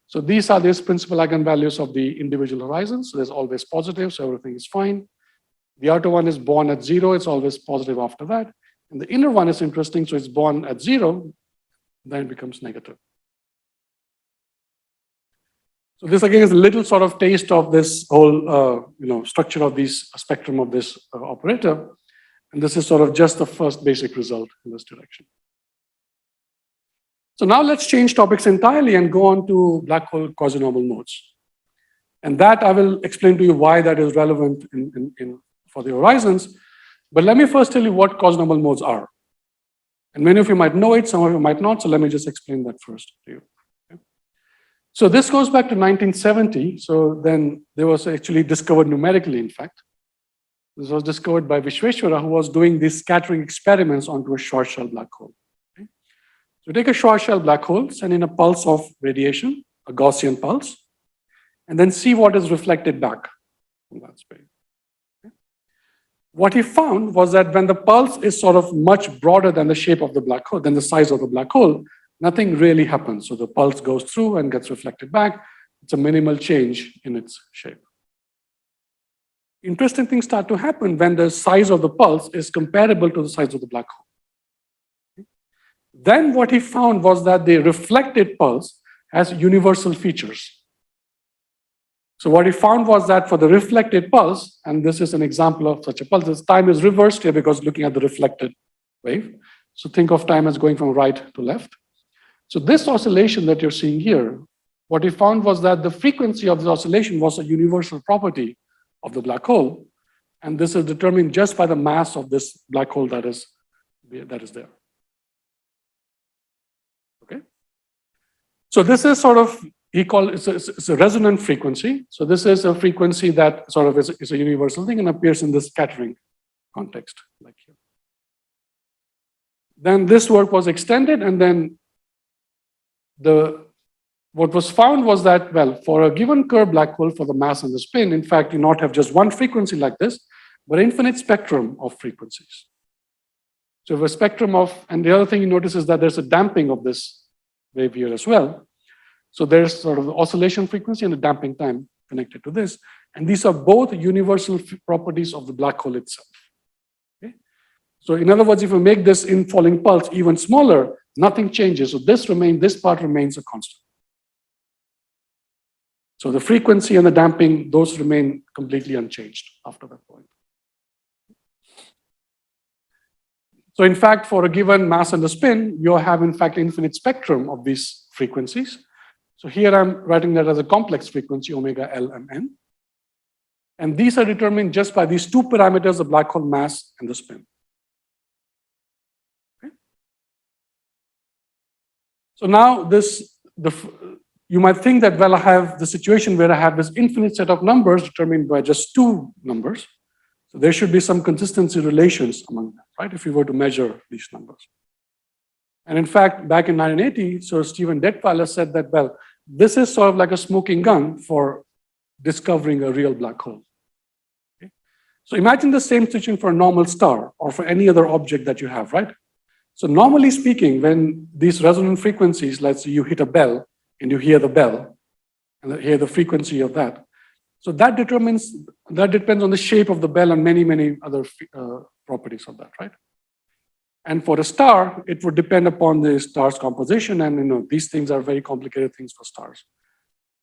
So these are these principal eigenvalues of the individual horizons. So there's always positive, so everything is fine. The outer one is born at 0, it's always positive after that. And the inner one is interesting, so it's born at 0, then it becomes negative. So this again is a little sort of taste of this whole structure of this spectrum of this operator. And this is sort of just the first basic result in this direction. So now let's change topics entirely and go on to black hole quasi-normal modes. And that I will explain to you why that is relevant for the horizons. But let me first tell you what cosmological modes are. And many of you might know it, some of you might not, so let me just explain that first to you. Okay. So this goes back to 1970. So then there was actually discovered numerically, in fact. This was discovered by Vishweshwara, who was doing these scattering experiments onto a short shell black hole. Okay. So take a short shell black hole, send in a pulse of radiation, a Gaussian pulse, and then see what is reflected back from that space. Okay. What he found was that when the pulse is sort of much broader than the shape of the black hole, than the size of the black hole, nothing really happens. So the pulse goes through and gets reflected back. It's a minimal change in its shape. Interesting things start to happen when the size of the pulse is comparable to the size of the black hole. Okay. Then what he found was that the reflected pulse has universal features. So what he found was that for the reflected pulse, and this is an example of such a pulse, this time is reversed here because looking at the reflected wave. So think of time as going from right to left. So this oscillation that you're seeing here, what he found was that the frequency of the oscillation was a universal property of the black hole. And this is determined just by the mass of this black hole that is there. Okay. So this is sort of, he called it's a resonant frequency. So this is a frequency that sort of is a universal thing and appears in this scattering context, like here. Then this work was extended, and then what was found was that, well, for a given curved black hole for the mass and the spin, in fact, you not have just one frequency like this, but infinite spectrum of frequencies. So a spectrum of, and the other thing you notice is that there's a damping of this wave here as well. So there's sort of the oscillation frequency and the damping time connected to this. And these are both universal properties of the black hole itself. Okay? So in other words, if you make this infalling pulse even smaller, nothing changes. So this part remains a constant. So the frequency and the damping, those remain completely unchanged after that point. So in fact, for a given mass and the spin, you have in fact infinite spectrum of these frequencies. So here I'm writing that as a complex frequency, omega L and N. And these are determined just by these two parameters, the black hole mass and the spin. Okay. So now you might think that, well, I have the situation where I have this infinite set of numbers determined by just two numbers. So there should be some consistency relations among them, right? If you were to measure these numbers. And in fact, back in 1980, so Stephen Detweiler said that, well, this is sort of like a smoking gun for discovering a real black hole. Okay? So imagine the same situation for a normal star or for any other object that you have, right? So normally speaking, when these resonant frequencies, let's say you hit a bell and you hear the bell and hear the frequency of that. So that depends on the shape of the bell and many, many other properties of that, right? And for a star, it would depend upon the star's composition, and these things are very complicated things for stars.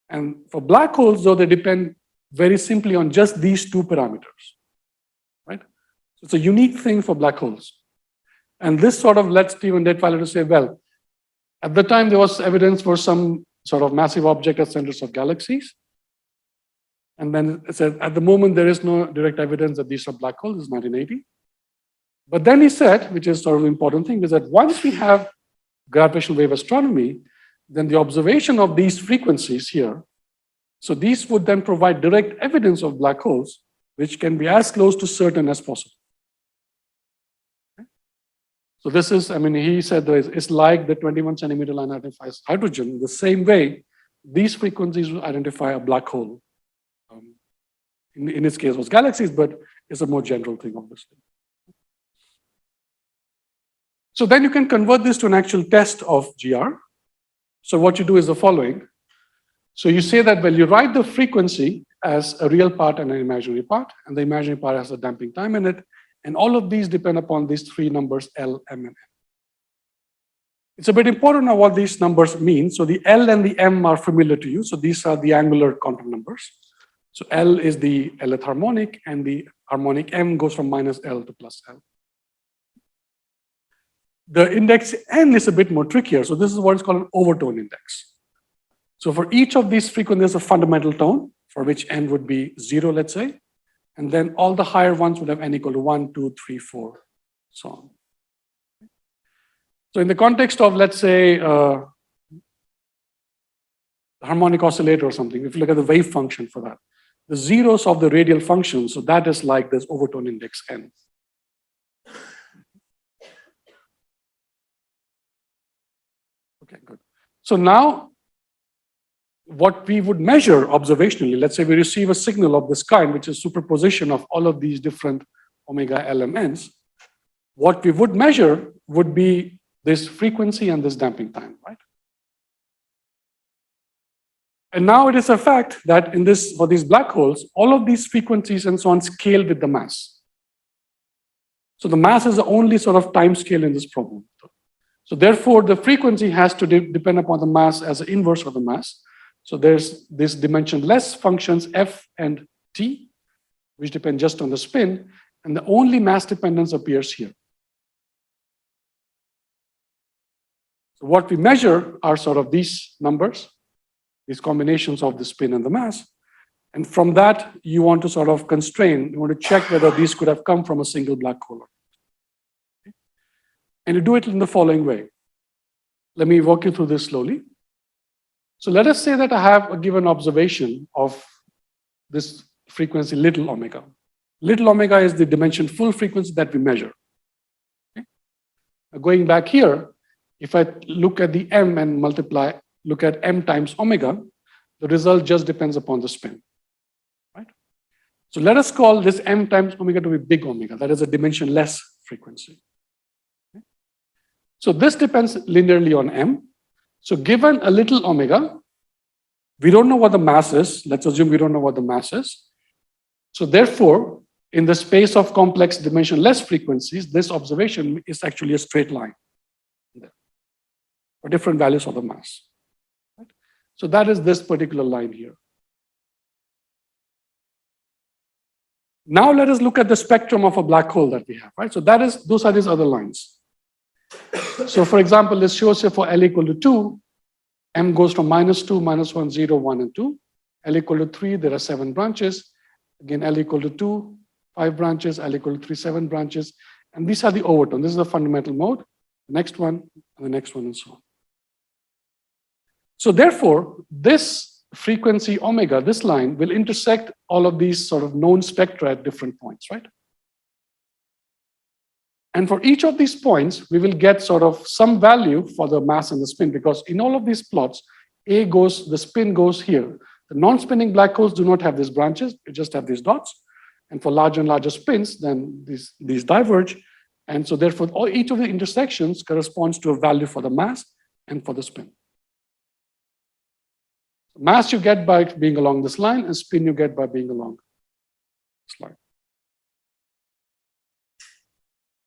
And for black holes, though, they depend very simply on just these two parameters, right? So it's a unique thing for black holes. And this sort of led Stephen Detweiler to say, well, at the time there was evidence for some sort of massive object at centers of galaxies. And then it said, at the moment, there is no direct evidence that these are black holes. This is 1980. But then he said, which is sort of the important thing, is that once we have gravitational wave astronomy, then the observation of these frequencies here, so these would then provide direct evidence of black holes, which can be as close to certain as possible. Okay? So this is, he said that it's like the 21 centimeter line identifies hydrogen. The same way, these frequencies will identify a black hole. In its case, it was galaxies, but it's a more general thing, obviously. So then you can convert this to an actual test of GR. So what you do is the following. So you say that, well, you write the frequency as a real part and an imaginary part, and the imaginary part has a damping time in it, and all of these depend upon these three numbers, L, M, and N. It's a bit important now what these numbers mean. So the L and the M are familiar to you. So these are the angular quantum numbers. So L is the Lth harmonic, and the harmonic M goes from minus L to plus L. The index N is a bit more trickier. So this is what is called an overtone index. So for each of these frequencies, there's a fundamental tone. for which n would be 0, let's say. And then all the higher ones would have n equal to 1, 2, 3, 4, so on. So in the context of, let's say, harmonic oscillator or something, if you look at the wave function for that, the zeros of the radial function, so that is like this overtone index n. Okay, good. So now, what we would measure observationally, let's say we receive a signal of this kind, which is superposition of all of these different omega LMNs, what we would measure would be this frequency and this damping time, right? And now it is a fact that in this, for these black holes, all of these frequencies and so on scale with the mass. So the mass is the only sort of time scale in this problem. So therefore, the frequency has to depend upon the mass as an inverse of the mass. So there's this dimensionless functions f and t, which depend just on the spin, and the only mass dependence appears here. So what we measure are sort of these numbers, these combinations of the spin and the mass. And from that, you want to sort of constrain, you want to check whether these could have come from a single black hole. Okay? And you do it in the following way. Let me walk you through this slowly. So let us say that I have a given observation of this frequency little omega. Little omega is the dimension full frequency that we measure. Okay? Now going back here, if I look at the m and multiply, look at m times omega, the result just depends upon the spin. Right? So let us call this m times omega to be big omega. That is a dimensionless frequency. Okay? So this depends linearly on m. So given a little omega, we don't know what the mass is. Let's assume we don't know what the mass is. So therefore, in the space of complex dimensionless frequencies, this observation is actually a straight line for different values of the mass. Right? So that is this particular line here. Now let us look at the spectrum of a black hole that we have, right? So that is, those are these other lines. So for example, this shows here for L equal to 2, M goes from -2, -1, 0, 1, and 2. L equal to 3, there are 7 branches. Again, L equal to 2, 5 branches. L equal to 3, 7 branches. And these are the overtone. This is the fundamental mode. The next one, and the next one, and so on. So therefore, this frequency omega, this line, will intersect all of these sort of known spectra at different points, right? And for each of these points, we will get sort of some value for the mass and the spin, because in all of these plots, the spin goes here. The non-spinning black holes do not have these branches, they just have these dots. And for larger and larger spins, then these diverge. And so therefore, each of the intersections corresponds to a value for the mass and for the spin. Mass you get by being along this line, and spin you get by being along this line.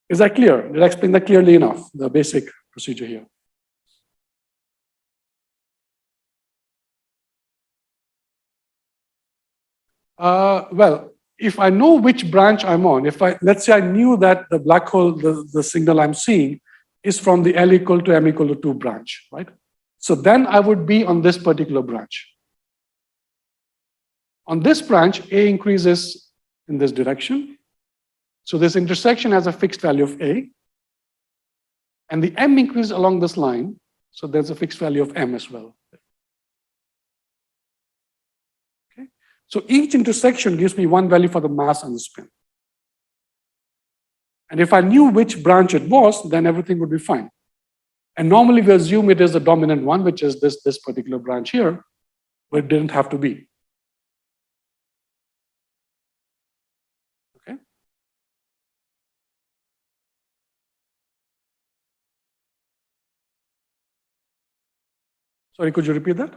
Is that clear? Did I explain that clearly enough, the basic procedure here? Well, if I know which branch I'm on, let's say I knew that the black hole, the signal I'm seeing is from the L equal to M equal to 2 branch, right? So then I would be on this particular branch. On this branch, A increases in this direction. So this intersection has a fixed value of A. And the M increases along this line. So there's a fixed value of M as well. Okay. So each intersection gives me one value for the mass and the spin. And if I knew which branch it was, then everything would be fine. And normally we assume it is the dominant one, which is this particular branch here, but it didn't have to be. Okay. Sorry, could you repeat that?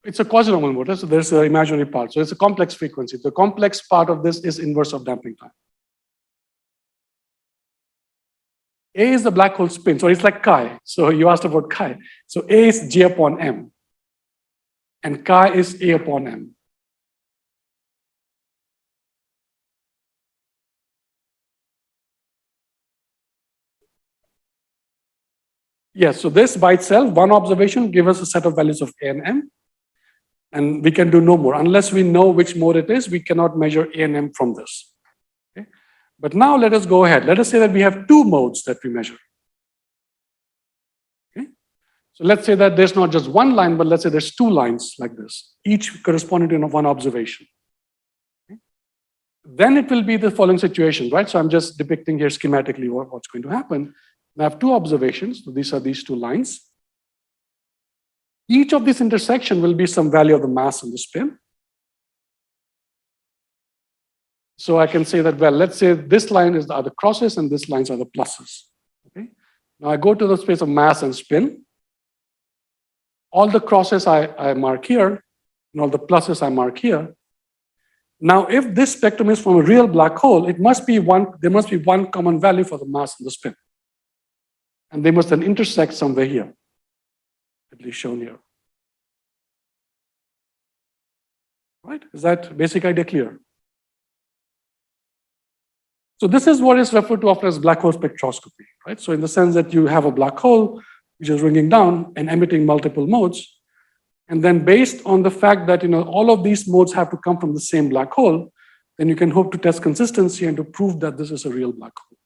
It's a quasi-normal mode, so there's an imaginary part. So it's a complex frequency. The complex part of this is inverse of damping time. A is the black hole spin, so it's like chi. So you asked about chi. So A is J upon M, and chi is A upon M. Yes, so this by itself, one observation, give us a set of values of A and M. And we can do no more. Unless we know which mode it is, we cannot measure A and M from this. Okay? But now let us go ahead. Let us say that we have two modes that we measure. Okay? So let's say that there's not just one line, but let's say there's two lines like this, each corresponding to one observation. Okay? Then it will be the following situation, right? So I'm just depicting here schematically what's going to happen. I have two observations. So these are these two lines. Each of these intersection will be some value of the mass and the spin. So I can say that, well, let's say this line are the crosses and this lines are the pluses. Okay. Now I go to the space of mass and spin. All the crosses I mark here, and all the pluses I mark here. Now, if this spectrum is from a real black hole, there must be one common value for the mass and the spin. And they must then intersect somewhere here, at least shown here. Right? Is that basic idea clear? So this is what is referred to often as black hole spectroscopy, right? So in the sense that you have a black hole which is ringing down and emitting multiple modes, and then based on the fact that all of these modes have to come from the same black hole, then you can hope to test consistency and to prove that this is a real black hole.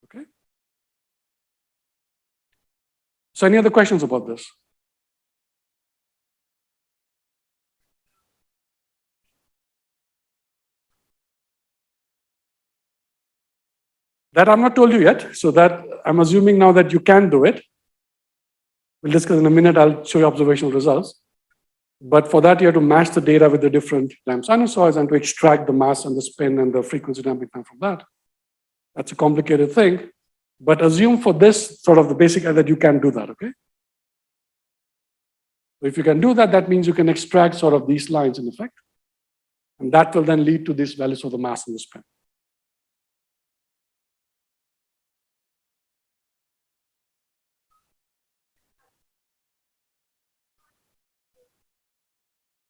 Okay. So any other questions about this? That I'm not told you yet, so that I'm assuming now that you can do it. We'll discuss in a minute, I'll show you observational results. But for that, you have to match the data with the different lamp sinusoids and to extract the mass and the spin and the frequency damping time from that. That's a complicated thing. But assume for this sort of the basic that you can do that, okay? So if you can do that, that means you can extract sort of these lines in effect. And that will then lead to these values of the mass and the spin.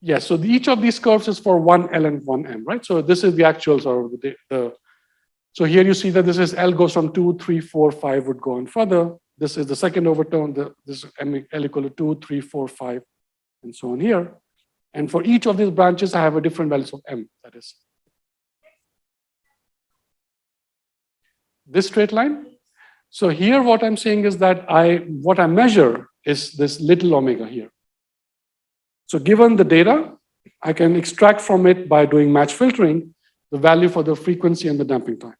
Yes, so each of these curves is for one L and one M, right? So this is the actual sort of so here you see that this is L goes from 2, 3, 4, 5 would go on further. This is the second overtone, this M L equal to 2, 3, 4, 5, and so on here. And for each of these branches, I have a different values of M, that is. This straight line. So here what I'm saying is that what I measure is this little omega here. So given the data, I can extract from it by doing match filtering the value for the frequency and the damping time.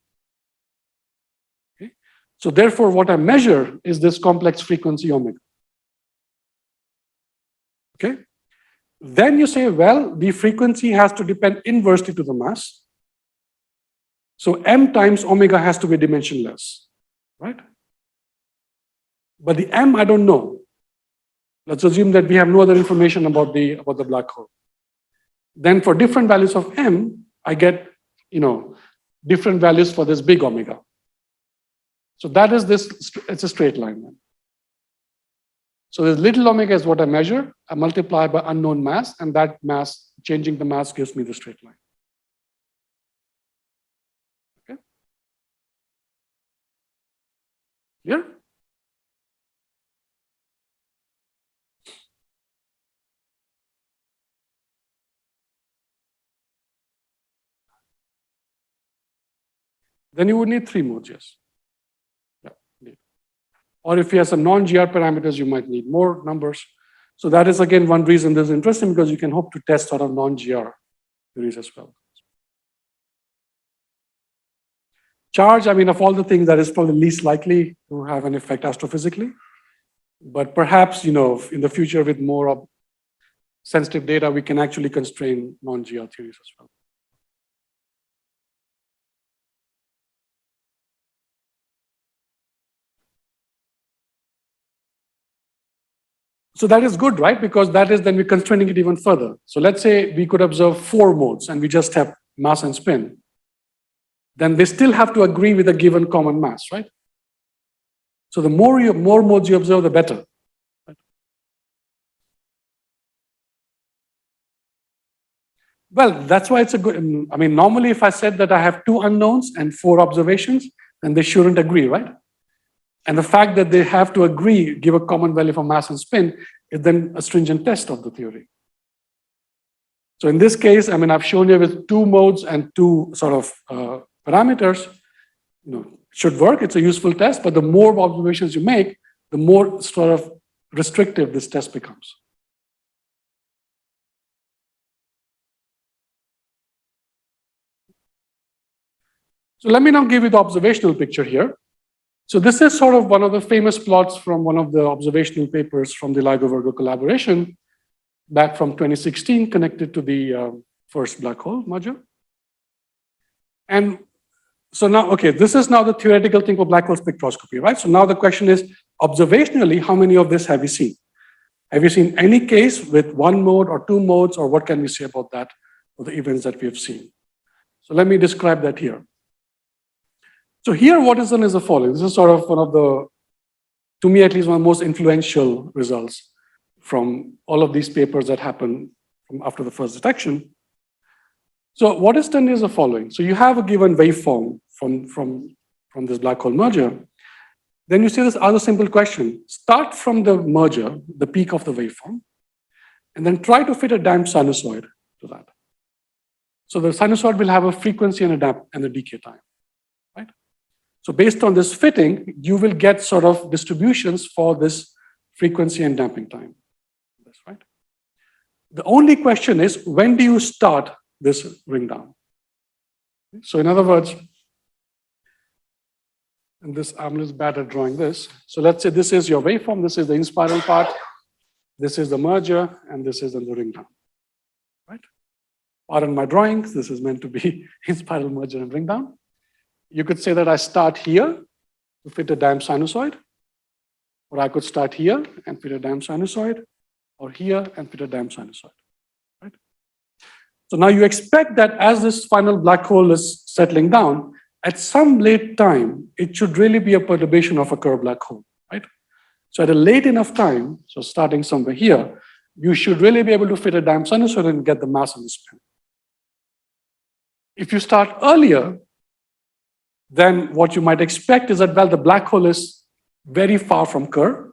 Okay? So therefore, what I measure is this complex frequency omega. Okay? Then you say, well, the frequency has to depend inversely to the mass. So M times omega has to be dimensionless, right? But the M, I don't know. Let's assume that we have no other information about the black hole. Then for different values of M, I get, different values for this big omega. So that is this, it's a straight line then. So this little omega is what I measure, I multiply by unknown mass, and that mass, changing the mass gives me the straight line. Okay? Clear? Then you would need 3 modes, yes. Yeah, indeed. Or if you have some non-GR parameters, you might need more numbers. So that is again one reason this is interesting, because you can hope to test sort of non-GR theories as well. Charge, I mean, of all the things, that is probably least likely to have an effect astrophysically. But perhaps, in the future with more sensitive data, we can actually constrain non-GR theories as well. So that is good, right? Because that is then we're constraining it even further. So let's say we could observe 4 modes and we just have mass and spin. Then they still have to agree with a given common mass, right? So the more modes you observe, the better. Right? Well, that's why it's a good, normally if I said that I have 2 unknowns and 4 observations, then they shouldn't agree, right? And the fact that they have to agree, give a common value for mass and spin, is then a stringent test of the theory. So in this case, I mean, I've shown you with 2 modes and 2 sort of parameters, should work. It's a useful test, but the more observations you make, the more sort of restrictive this test becomes. So let me now give you the observational picture here. So this is sort of one of the famous plots from one of the observational papers from the LIGO-Virgo collaboration back from 2016, connected to the first black hole merger. And so now, okay, this is now the theoretical thing for black hole spectroscopy, right? So now the question is, observationally, how many of this have you seen? Have you seen any case with 1 mode or 2 modes, or what can we say about that, or the events that we have seen? So let me describe that here. So here, what is done is the following. This is sort of one of the, to me at least, one of the most influential results from all of these papers that happened from after the first detection. So what is done is the following. So you have a given waveform from this black hole merger. Then you see this other simple question. Start from the merger, the peak of the waveform, and then try to fit a damped sinusoid to that. So the sinusoid will have a frequency and a decay time, right? So based on this fitting, you will get sort of distributions for this frequency and damping time. That's right. The only question is, when do you start this ring down? So in other words, and this, I'm just bad at drawing this. So let's say this is your waveform, this is the in-spiral part, this is the merger, and this is the ring down, right? Pardon my drawings, this is meant to be in-spiral merger and ring down. You could say that I start here to fit a damped sinusoid, or I could start here and fit a damped sinusoid, or here and fit a damped sinusoid, right? So now you expect that as this final black hole is settling down, at some late time, it should really be a perturbation of a curved black hole, right? So at a late enough time, so starting somewhere here, you should really be able to fit a damped sinusoid and get the mass and the spin. If you start earlier, then what you might expect is that, well, the black hole is very far from curve,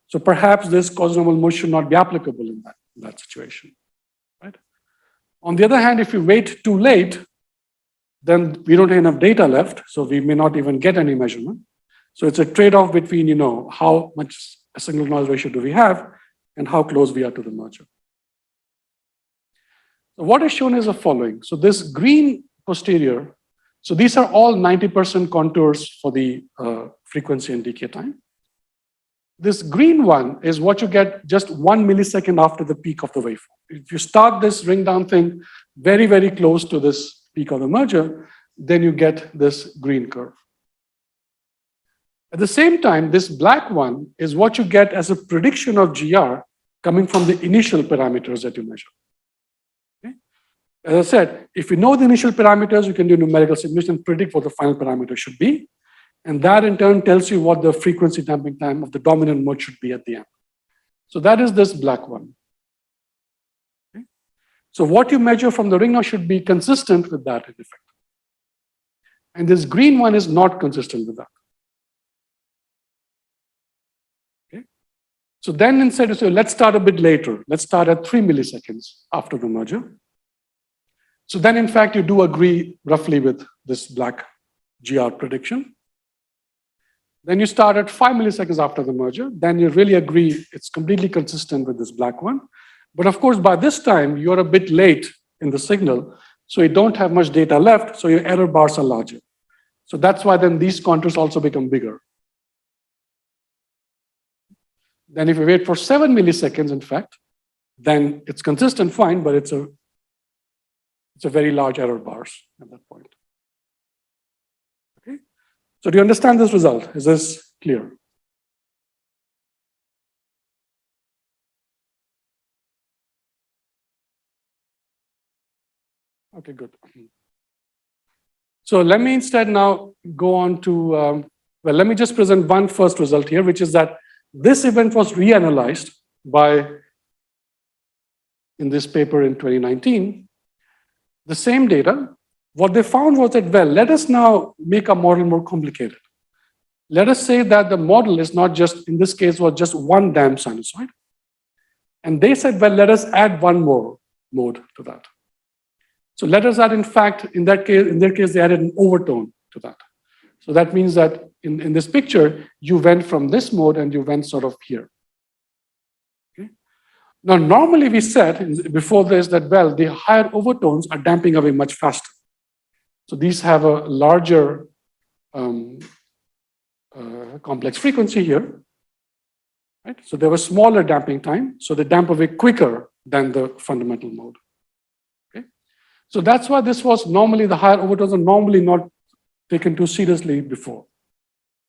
so perhaps this quasi-normal mode should not be applicable in that situation, right? On the other hand, if you wait too late, then we don't have enough data left, so we may not even get any measurement. So it's a trade-off between, how much a signal-noise ratio do we have and how close we are to the merger. So what is shown is the following. So this green posterior, so these are all 90% contours for the frequency and decay time. This green one is what you get just 1 millisecond after the peak of the waveform. If you start this ring down thing very, very close to this peak of the merger, then you get this green curve. At the same time, this black one is what you get as a prediction of GR coming from the initial parameters that you measure. Okay? As I said, if you know the initial parameters, you can do numerical simulation and predict what the final parameter should be. And that in turn tells you what the frequency damping time of the dominant mode should be at the end. So that is this black one. Okay? So what you measure from the ring now should be consistent with that in effect. And this green one is not consistent with that. Okay? So then instead of saying, let's start a bit later, let's start at 3 milliseconds after the merger. So then in fact, you do agree roughly with this black GR prediction. Then you start at 5 milliseconds after the merger, then you really agree it's completely consistent with this black one. But of course, by this time, you're a bit late in the signal, so you don't have much data left, so your error bars are larger. So that's why then these contours also become bigger. Then if you wait for 7 milliseconds, in fact, then it's consistent, fine, but it's a very large error bars at that point. Okay? So do you understand this result? Is this clear? Okay, good. So let me instead now go on to, well, let me just present one first result here, which is that this event was reanalyzed in this paper in 2019. The same data, What they found was that, well, let us now make a model more complicated. Let us say that the model is not just, in this case, was just one damped sinusoid. And they said, well, let us add one more mode to that. So let us add, in fact, in their case, they added an overtone to that. So that means that in this picture, you went from this mode and you went sort of here. Okay? Now, normally we said before this that, well, the higher overtones are damping away much faster. So these have a larger complex frequency here. Right? So they have a smaller damping time, so they damp away quicker than the fundamental mode. Okay? So that's why this was normally, the higher overtones are normally not taken too seriously before.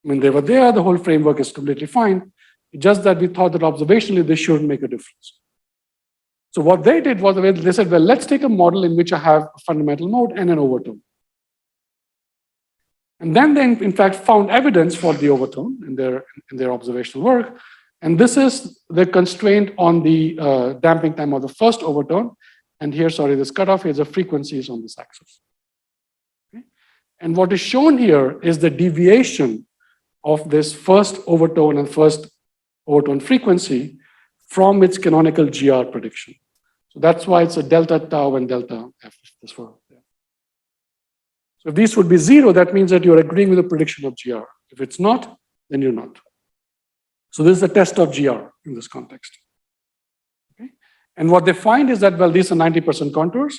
I mean, they were there, the whole framework is completely fine, just that we thought that observationally this shouldn't make a difference. So what they did was they said, well, let's take a model in which I have a fundamental mode and an overtone. And then they, in fact, found evidence for the overtone in their observational work. And this is the constraint on the damping time of the first overtone. And here, sorry, this cutoff is the frequencies on this axis. Okay? And what is shown here is the deviation of this first overtone and first overtone frequency from its canonical GR prediction. So that's why it's a delta tau and delta F. So if these would be 0, that means that you're agreeing with the prediction of GR. If it's not, then you're not. So this is a test of GR in this context. Okay? And what they find is that, well, these are 90% contours,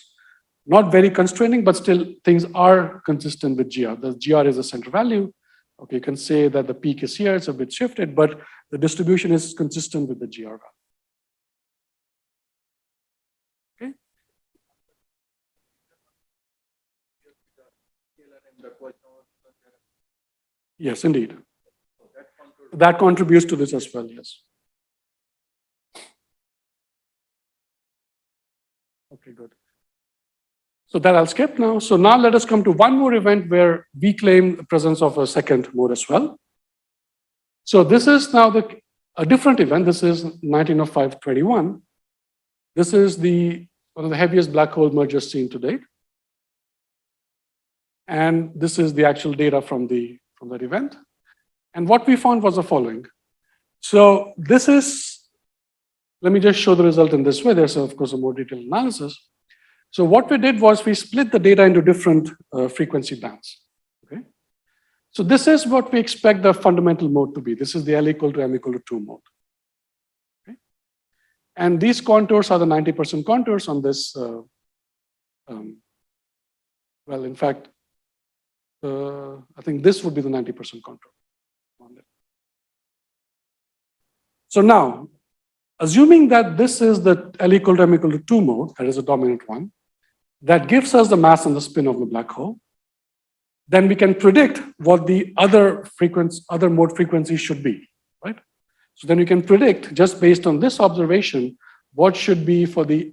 not very constraining, but still things are consistent with GR. The GR is the center value. Okay, you can say that the peak is here, it's a bit shifted, but the distribution is consistent with the GR value. Okay? Yes, indeed. That contributes to this as well, yes. Okay, good. So that I'll skip now. So now let us come to one more event where we claim the presence of a second mode as well. So this is now a different event. This is 1905-21. This is one of the heaviest black hole mergers seen to date. And this is the actual data from that event. And what we found was the following. So this is, let me just show the result in this way. There's, of course, a more detailed analysis. So what we did was we split the data into different frequency bands. Okay? So this is what we expect the fundamental mode to be. This is the L equal to M equal to 2 mode. Okay? And these contours are the 90% contours on this. Well, in fact, I think this would be the 90% contour. So now, assuming that this is the L equal to M equal to 2 mode, that is a dominant one, that gives us the mass and the spin of the black hole, then we can predict what the other mode frequency should be, right? So then we can predict, just based on this observation, what should be for the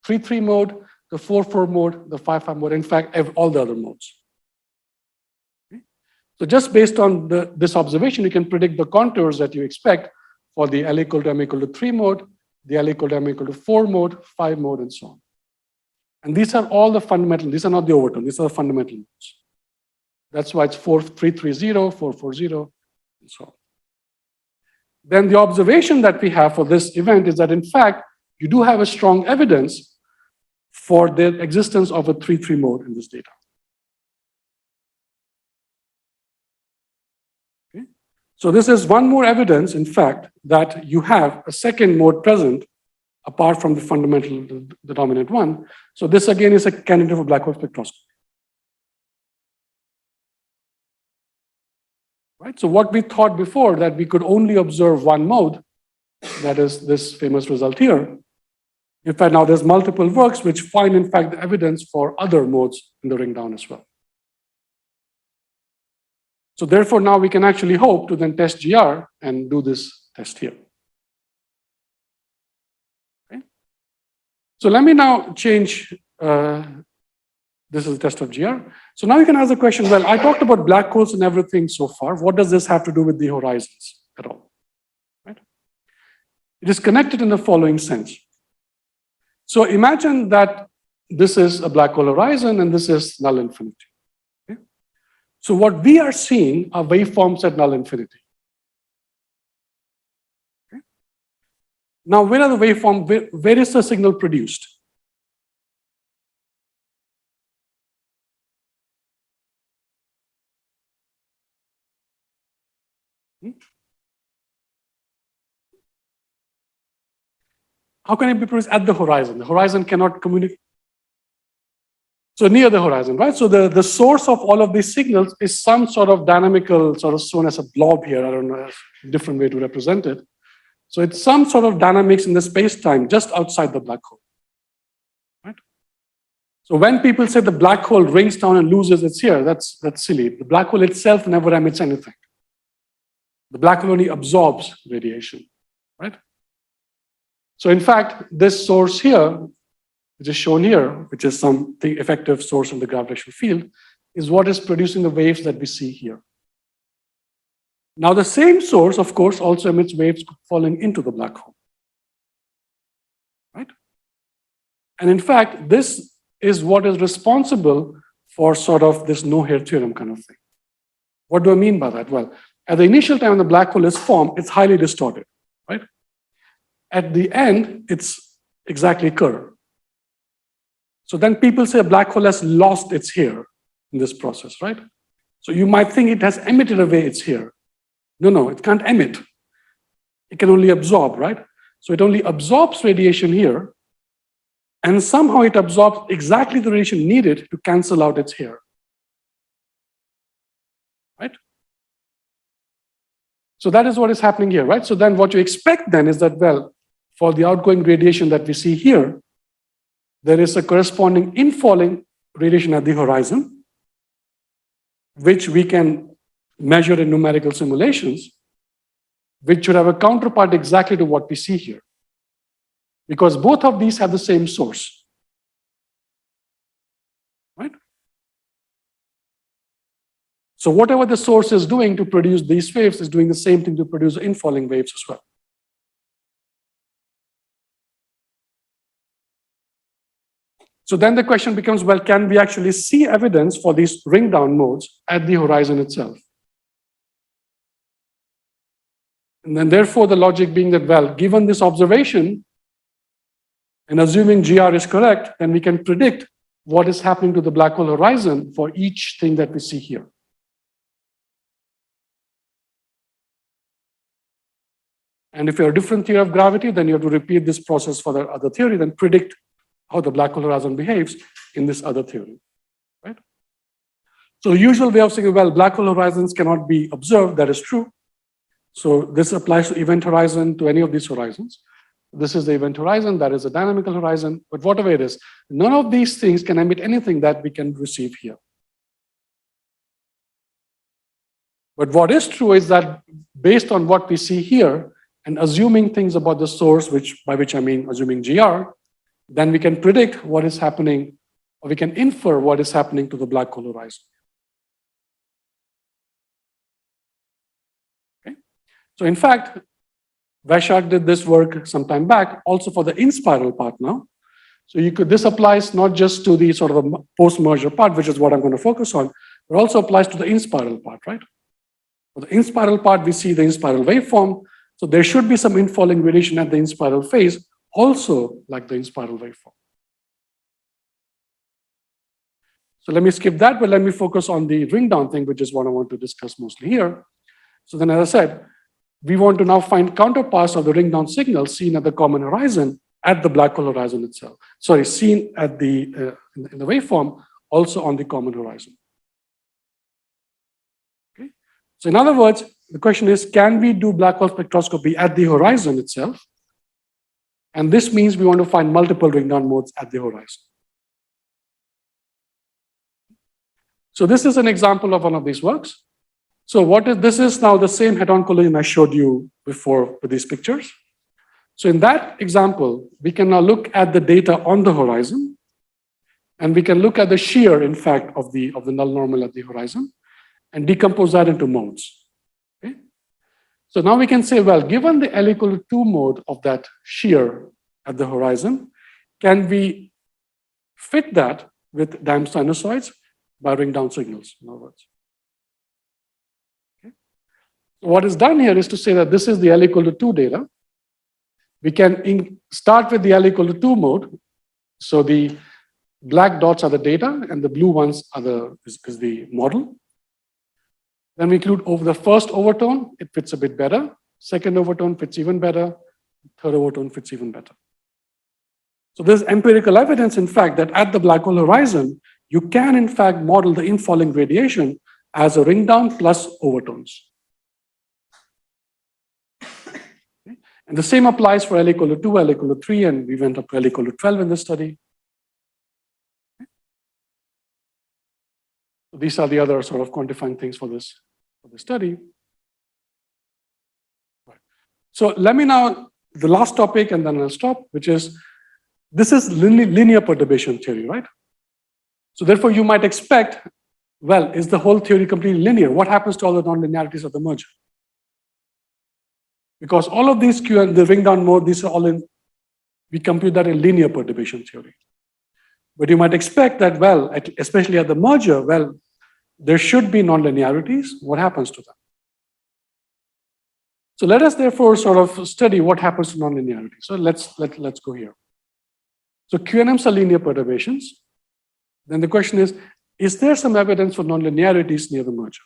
3-3 mode, the 4-4 mode, the 5-5 mode, in fact, all the other modes. Okay? So just based on this observation, you can predict the contours that you expect for the L equal to M equal to 3 mode, the L equal to M equal to 4 mode, 5 mode, and so on. And these are all the fundamental, these are not the overtone, these are the fundamental modes. That's why it's 4330, 440, and so on. Then the observation that we have for this event is that, in fact, you do have a strong evidence for the existence of a 3-3 mode in this data. Okay? So this is one more evidence, in fact, that you have a second mode present apart from the fundamental, the dominant one. So this again is a candidate for black hole spectroscopy. Right? So what we thought before, that we could only observe one mode, that is this famous result here. In fact, now there's multiple works which find, in fact, the evidence for other modes in the ring down as well. So therefore, now we can actually hope to then test GR and do this test here. Okay? So let me now change, this is a test of GR. So now you can ask the question, well, I talked about black holes and everything so far. What does this have to do with the horizons at all? Right? It is connected in the following sense. So imagine that this is a black hole horizon, and this is null infinity. Okay? So what we are seeing are waveforms at null infinity. Okay? Now, where are the waveforms? Where is the signal produced? How can it be produced at the horizon? The horizon cannot communicate. So near the horizon, right? So the source of all of these signals is some sort of dynamical, sort of shown as a blob here. I don't know, a different way to represent it. So it's some sort of dynamics in the space-time just outside the black hole, right? So when people say the black hole rings down and loses its here, that's silly. The black hole itself never emits anything. The black hole only absorbs radiation, right? So in fact, this source here, which is shown here, which is some effective source in the gravitational field, is what is producing the waves that we see here. Now, the same source, of course, also emits waves falling into the black hole, right? And in fact, this is what is responsible for sort of this no-hair theorem kind of thing. What do I mean by that? Well, at the initial time when the black hole is formed, it's highly distorted, right? At the end, it's exactly curved. So then people say a black hole has lost its hair in this process, right? So you might think it has emitted away its hair. No, it can't emit. It can only absorb, right? So it only absorbs radiation here, and somehow it absorbs exactly the radiation needed to cancel out its hair, right? So that is what is happening here, right? So then what you expect then is that, well, for the outgoing radiation that we see here, there is a corresponding infalling radiation at the horizon, which we can measure in numerical simulations, which should have a counterpart exactly to what we see here. Because both of these have the same source, right? So whatever the source is doing to produce these waves is doing the same thing to produce infalling waves as well. So then the question becomes, well, can we actually see evidence for these ring down modes at the horizon itself? And then therefore the logic being that, well, given this observation, and assuming GR is correct, then we can predict what is happening to the black hole horizon for each thing that we see here. And if you have a different theory of gravity, then you have to repeat this process for the other theory, then predict how the black hole horizon behaves in this other theory, right? So the usual way of saying, well, black hole horizons cannot be observed, that is true. So this applies to event horizon, to any of these horizons. This is the event horizon, that is a dynamical horizon, but whatever it is, none of these things can emit anything that we can receive here. But what is true is that based on what we see here, and assuming things about the source, by which I mean assuming GR, then we can predict what is happening, or we can infer what is happening to the black hole horizon. Okay? So in fact, Vaishak did this work some time back, also for the in-spiral part now. So this applies not just to the sort of post-merger part, which is what I'm going to focus on, but also applies to the in-spiral part, right? For the in-spiral part, we see the in-spiral waveform. So there should be some infalling radiation at the in-spiral phase, also like the in-spiral waveform. So let me skip that, but let me focus on the ring down thing, which is what I want to discuss mostly here. So then, as I said, we want to now find counterparts of the ring down signal seen at the common horizon at the black hole horizon itself. Sorry, seen at in the waveform, also on the common horizon. Okay. So in other words, the question is, can we do black hole spectroscopy at the horizon itself? And this means we want to find multiple ring down modes at the horizon. So this is an example of one of these works. So this is now the same head-on collision I showed you before with these pictures. So in that example, we can now look at the data on the horizon, and we can look at the shear, in fact, of the null normal at the horizon, and decompose that into modes. Okay? So now we can say, well, given the L equal to 2 mode of that shear at the horizon, can we fit that with damped sinusoids by ring down signals, in other words. Okay. What is done here is to say that this is the L equal to 2 data. We can start with the L equal to 2 mode. So the black dots are the data and the blue ones are is the model. Then we include over the first overtone, it fits a bit better. Second overtone fits even better. Third overtone fits even better. So there's empirical evidence, in fact, that at the black hole horizon, you can, in fact, model the infalling radiation as a ring down plus overtones. Okay. And the same applies for L equal to 2, L equal to 3, and we went up to L equal to 12 in this study. So these are the other sort of quantifying things for this study. So let me now, the last topic, and then I'll stop, which is, this is linear perturbation theory, right? So therefore, you might expect, well, is the whole theory completely linear? What happens to all the nonlinearities of the merger? Because all of these Q and the ring down mode, these are all in, we compute that in linear perturbation theory. But you might expect that, well, especially at the merger, well, there should be nonlinearities. What happens to them? So let us therefore sort of study what happens to nonlinearity. So let's go here. So QNMs are linear perturbations. Then the question is there some evidence for nonlinearities near the merger?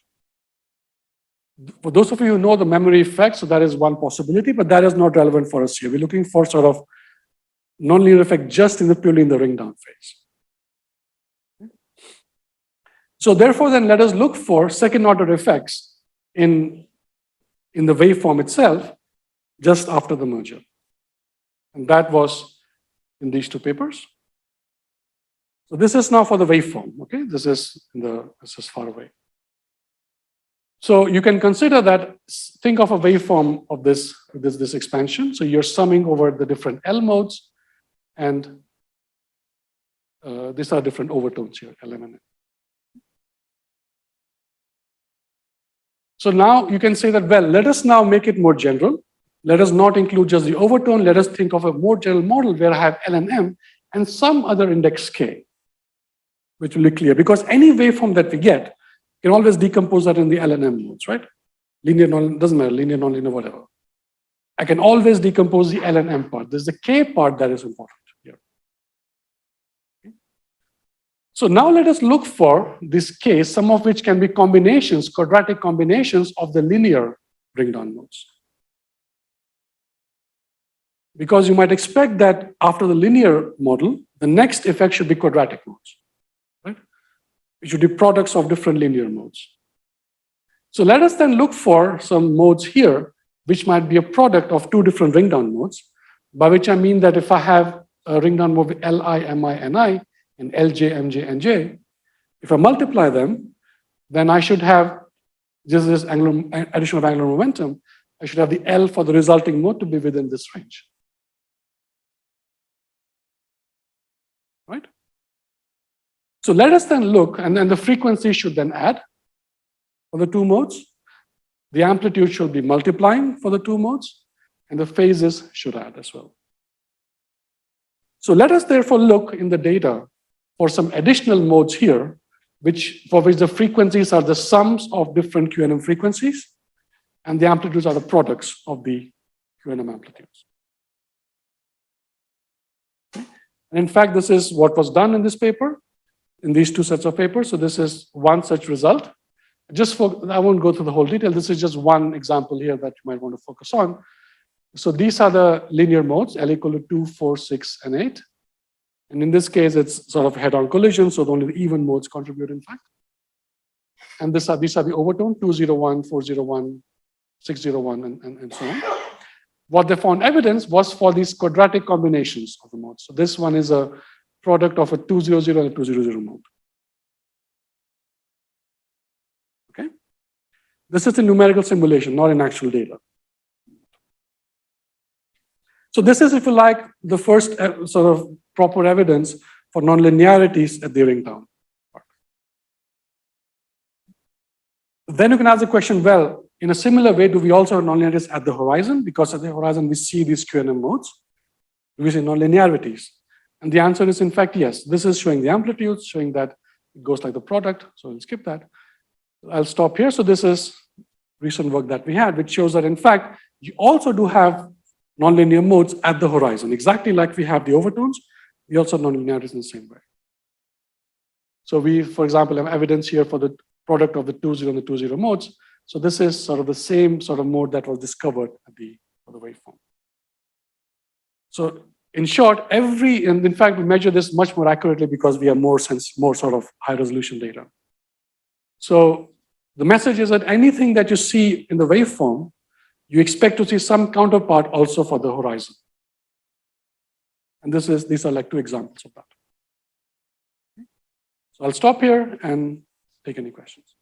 For those of you who know the memory effect, so that is one possibility, but that is not relevant for us here. We're looking for sort of nonlinear effect just purely in the ring down phase. So therefore, then let us look for second order effects in the waveform itself just after the merger. And that was in these two papers. So this is now for the waveform, okay? This is far away. So you can consider that, think of a waveform of this expansion. So you're summing over the different L modes, and these are different overtones here, Lm and N. So now you can say that, well, let us now make it more general. Let us not include just the overtone. Let us think of a more general model where I have L and M and some other index K, which will be clear. Because any waveform that we get can always decompose that in the L and M modes, right? Linear, doesn't matter, linear, nonlinear, whatever. I can always decompose the L and M part. There's the K part that is important here. Okay. So now let us look for this K, some of which can be combinations, quadratic combinations of the linear ring down modes. Because you might expect that after the linear model, the next effect should be quadratic modes, right? It should be products of different linear modes. So let us then look for some modes here, which might be a product of two different ring down modes, by which I mean that if I have a ring down mode with Li, Mi, Ni, and Lj, Mj, Nj, if I multiply them, then I should have just this addition of angular momentum. I should have the L for the resulting mode to be within this range. Right? So let us then look, and then the frequency should then add for the two modes. The amplitude should be multiplying for the two modes, and the phases should add as well. So let us therefore look in the data for some additional modes here, for which the frequencies are the sums of different QNM frequencies, and the amplitudes are the products of the QNM amplitudes. And in fact, this is what was done in this paper, in these two sets of papers. So this is one such result. I won't go through the whole detail. This is just one example here that you might want to focus on. So these are the linear modes, L equal to 2, 4, 6, and 8. And in this case, it's sort of head-on collision, so only the even modes contribute, in fact. And these are the overtone, 201, 401, 601, and so on. What they found evidence was for these quadratic combinations of the modes. So this one is a product of a 200 and a 200 mode. Okay? This is a numerical simulation, not in actual data. So this is, if you like, the first sort of proper evidence for nonlinearities at the ring down. Then you can ask the question, well, in a similar way, do we also have nonlinearities at the horizon? Because at the horizon, we see these QNM modes. Do we see nonlinearities? And the answer is, in fact, yes. This is showing the amplitudes, showing that it goes like the product. So we'll skip that. I'll stop here. So this is recent work that we had, which shows that, in fact, you also do have nonlinear modes at the horizon. Exactly like we have the overtones, we also have nonlinearities in the same way. So we, for example, have evidence here for the product of the 2-0 and the 2-0 modes. So this is sort of the same sort of mode that was discovered at for the waveform. So in short, and in fact, we measure this much more accurately because we have more sort of high resolution data. So the message is that anything that you see in the waveform, you expect to see some counterpart also for the horizon. And these are like 2 examples of that. So I'll stop here and take any questions.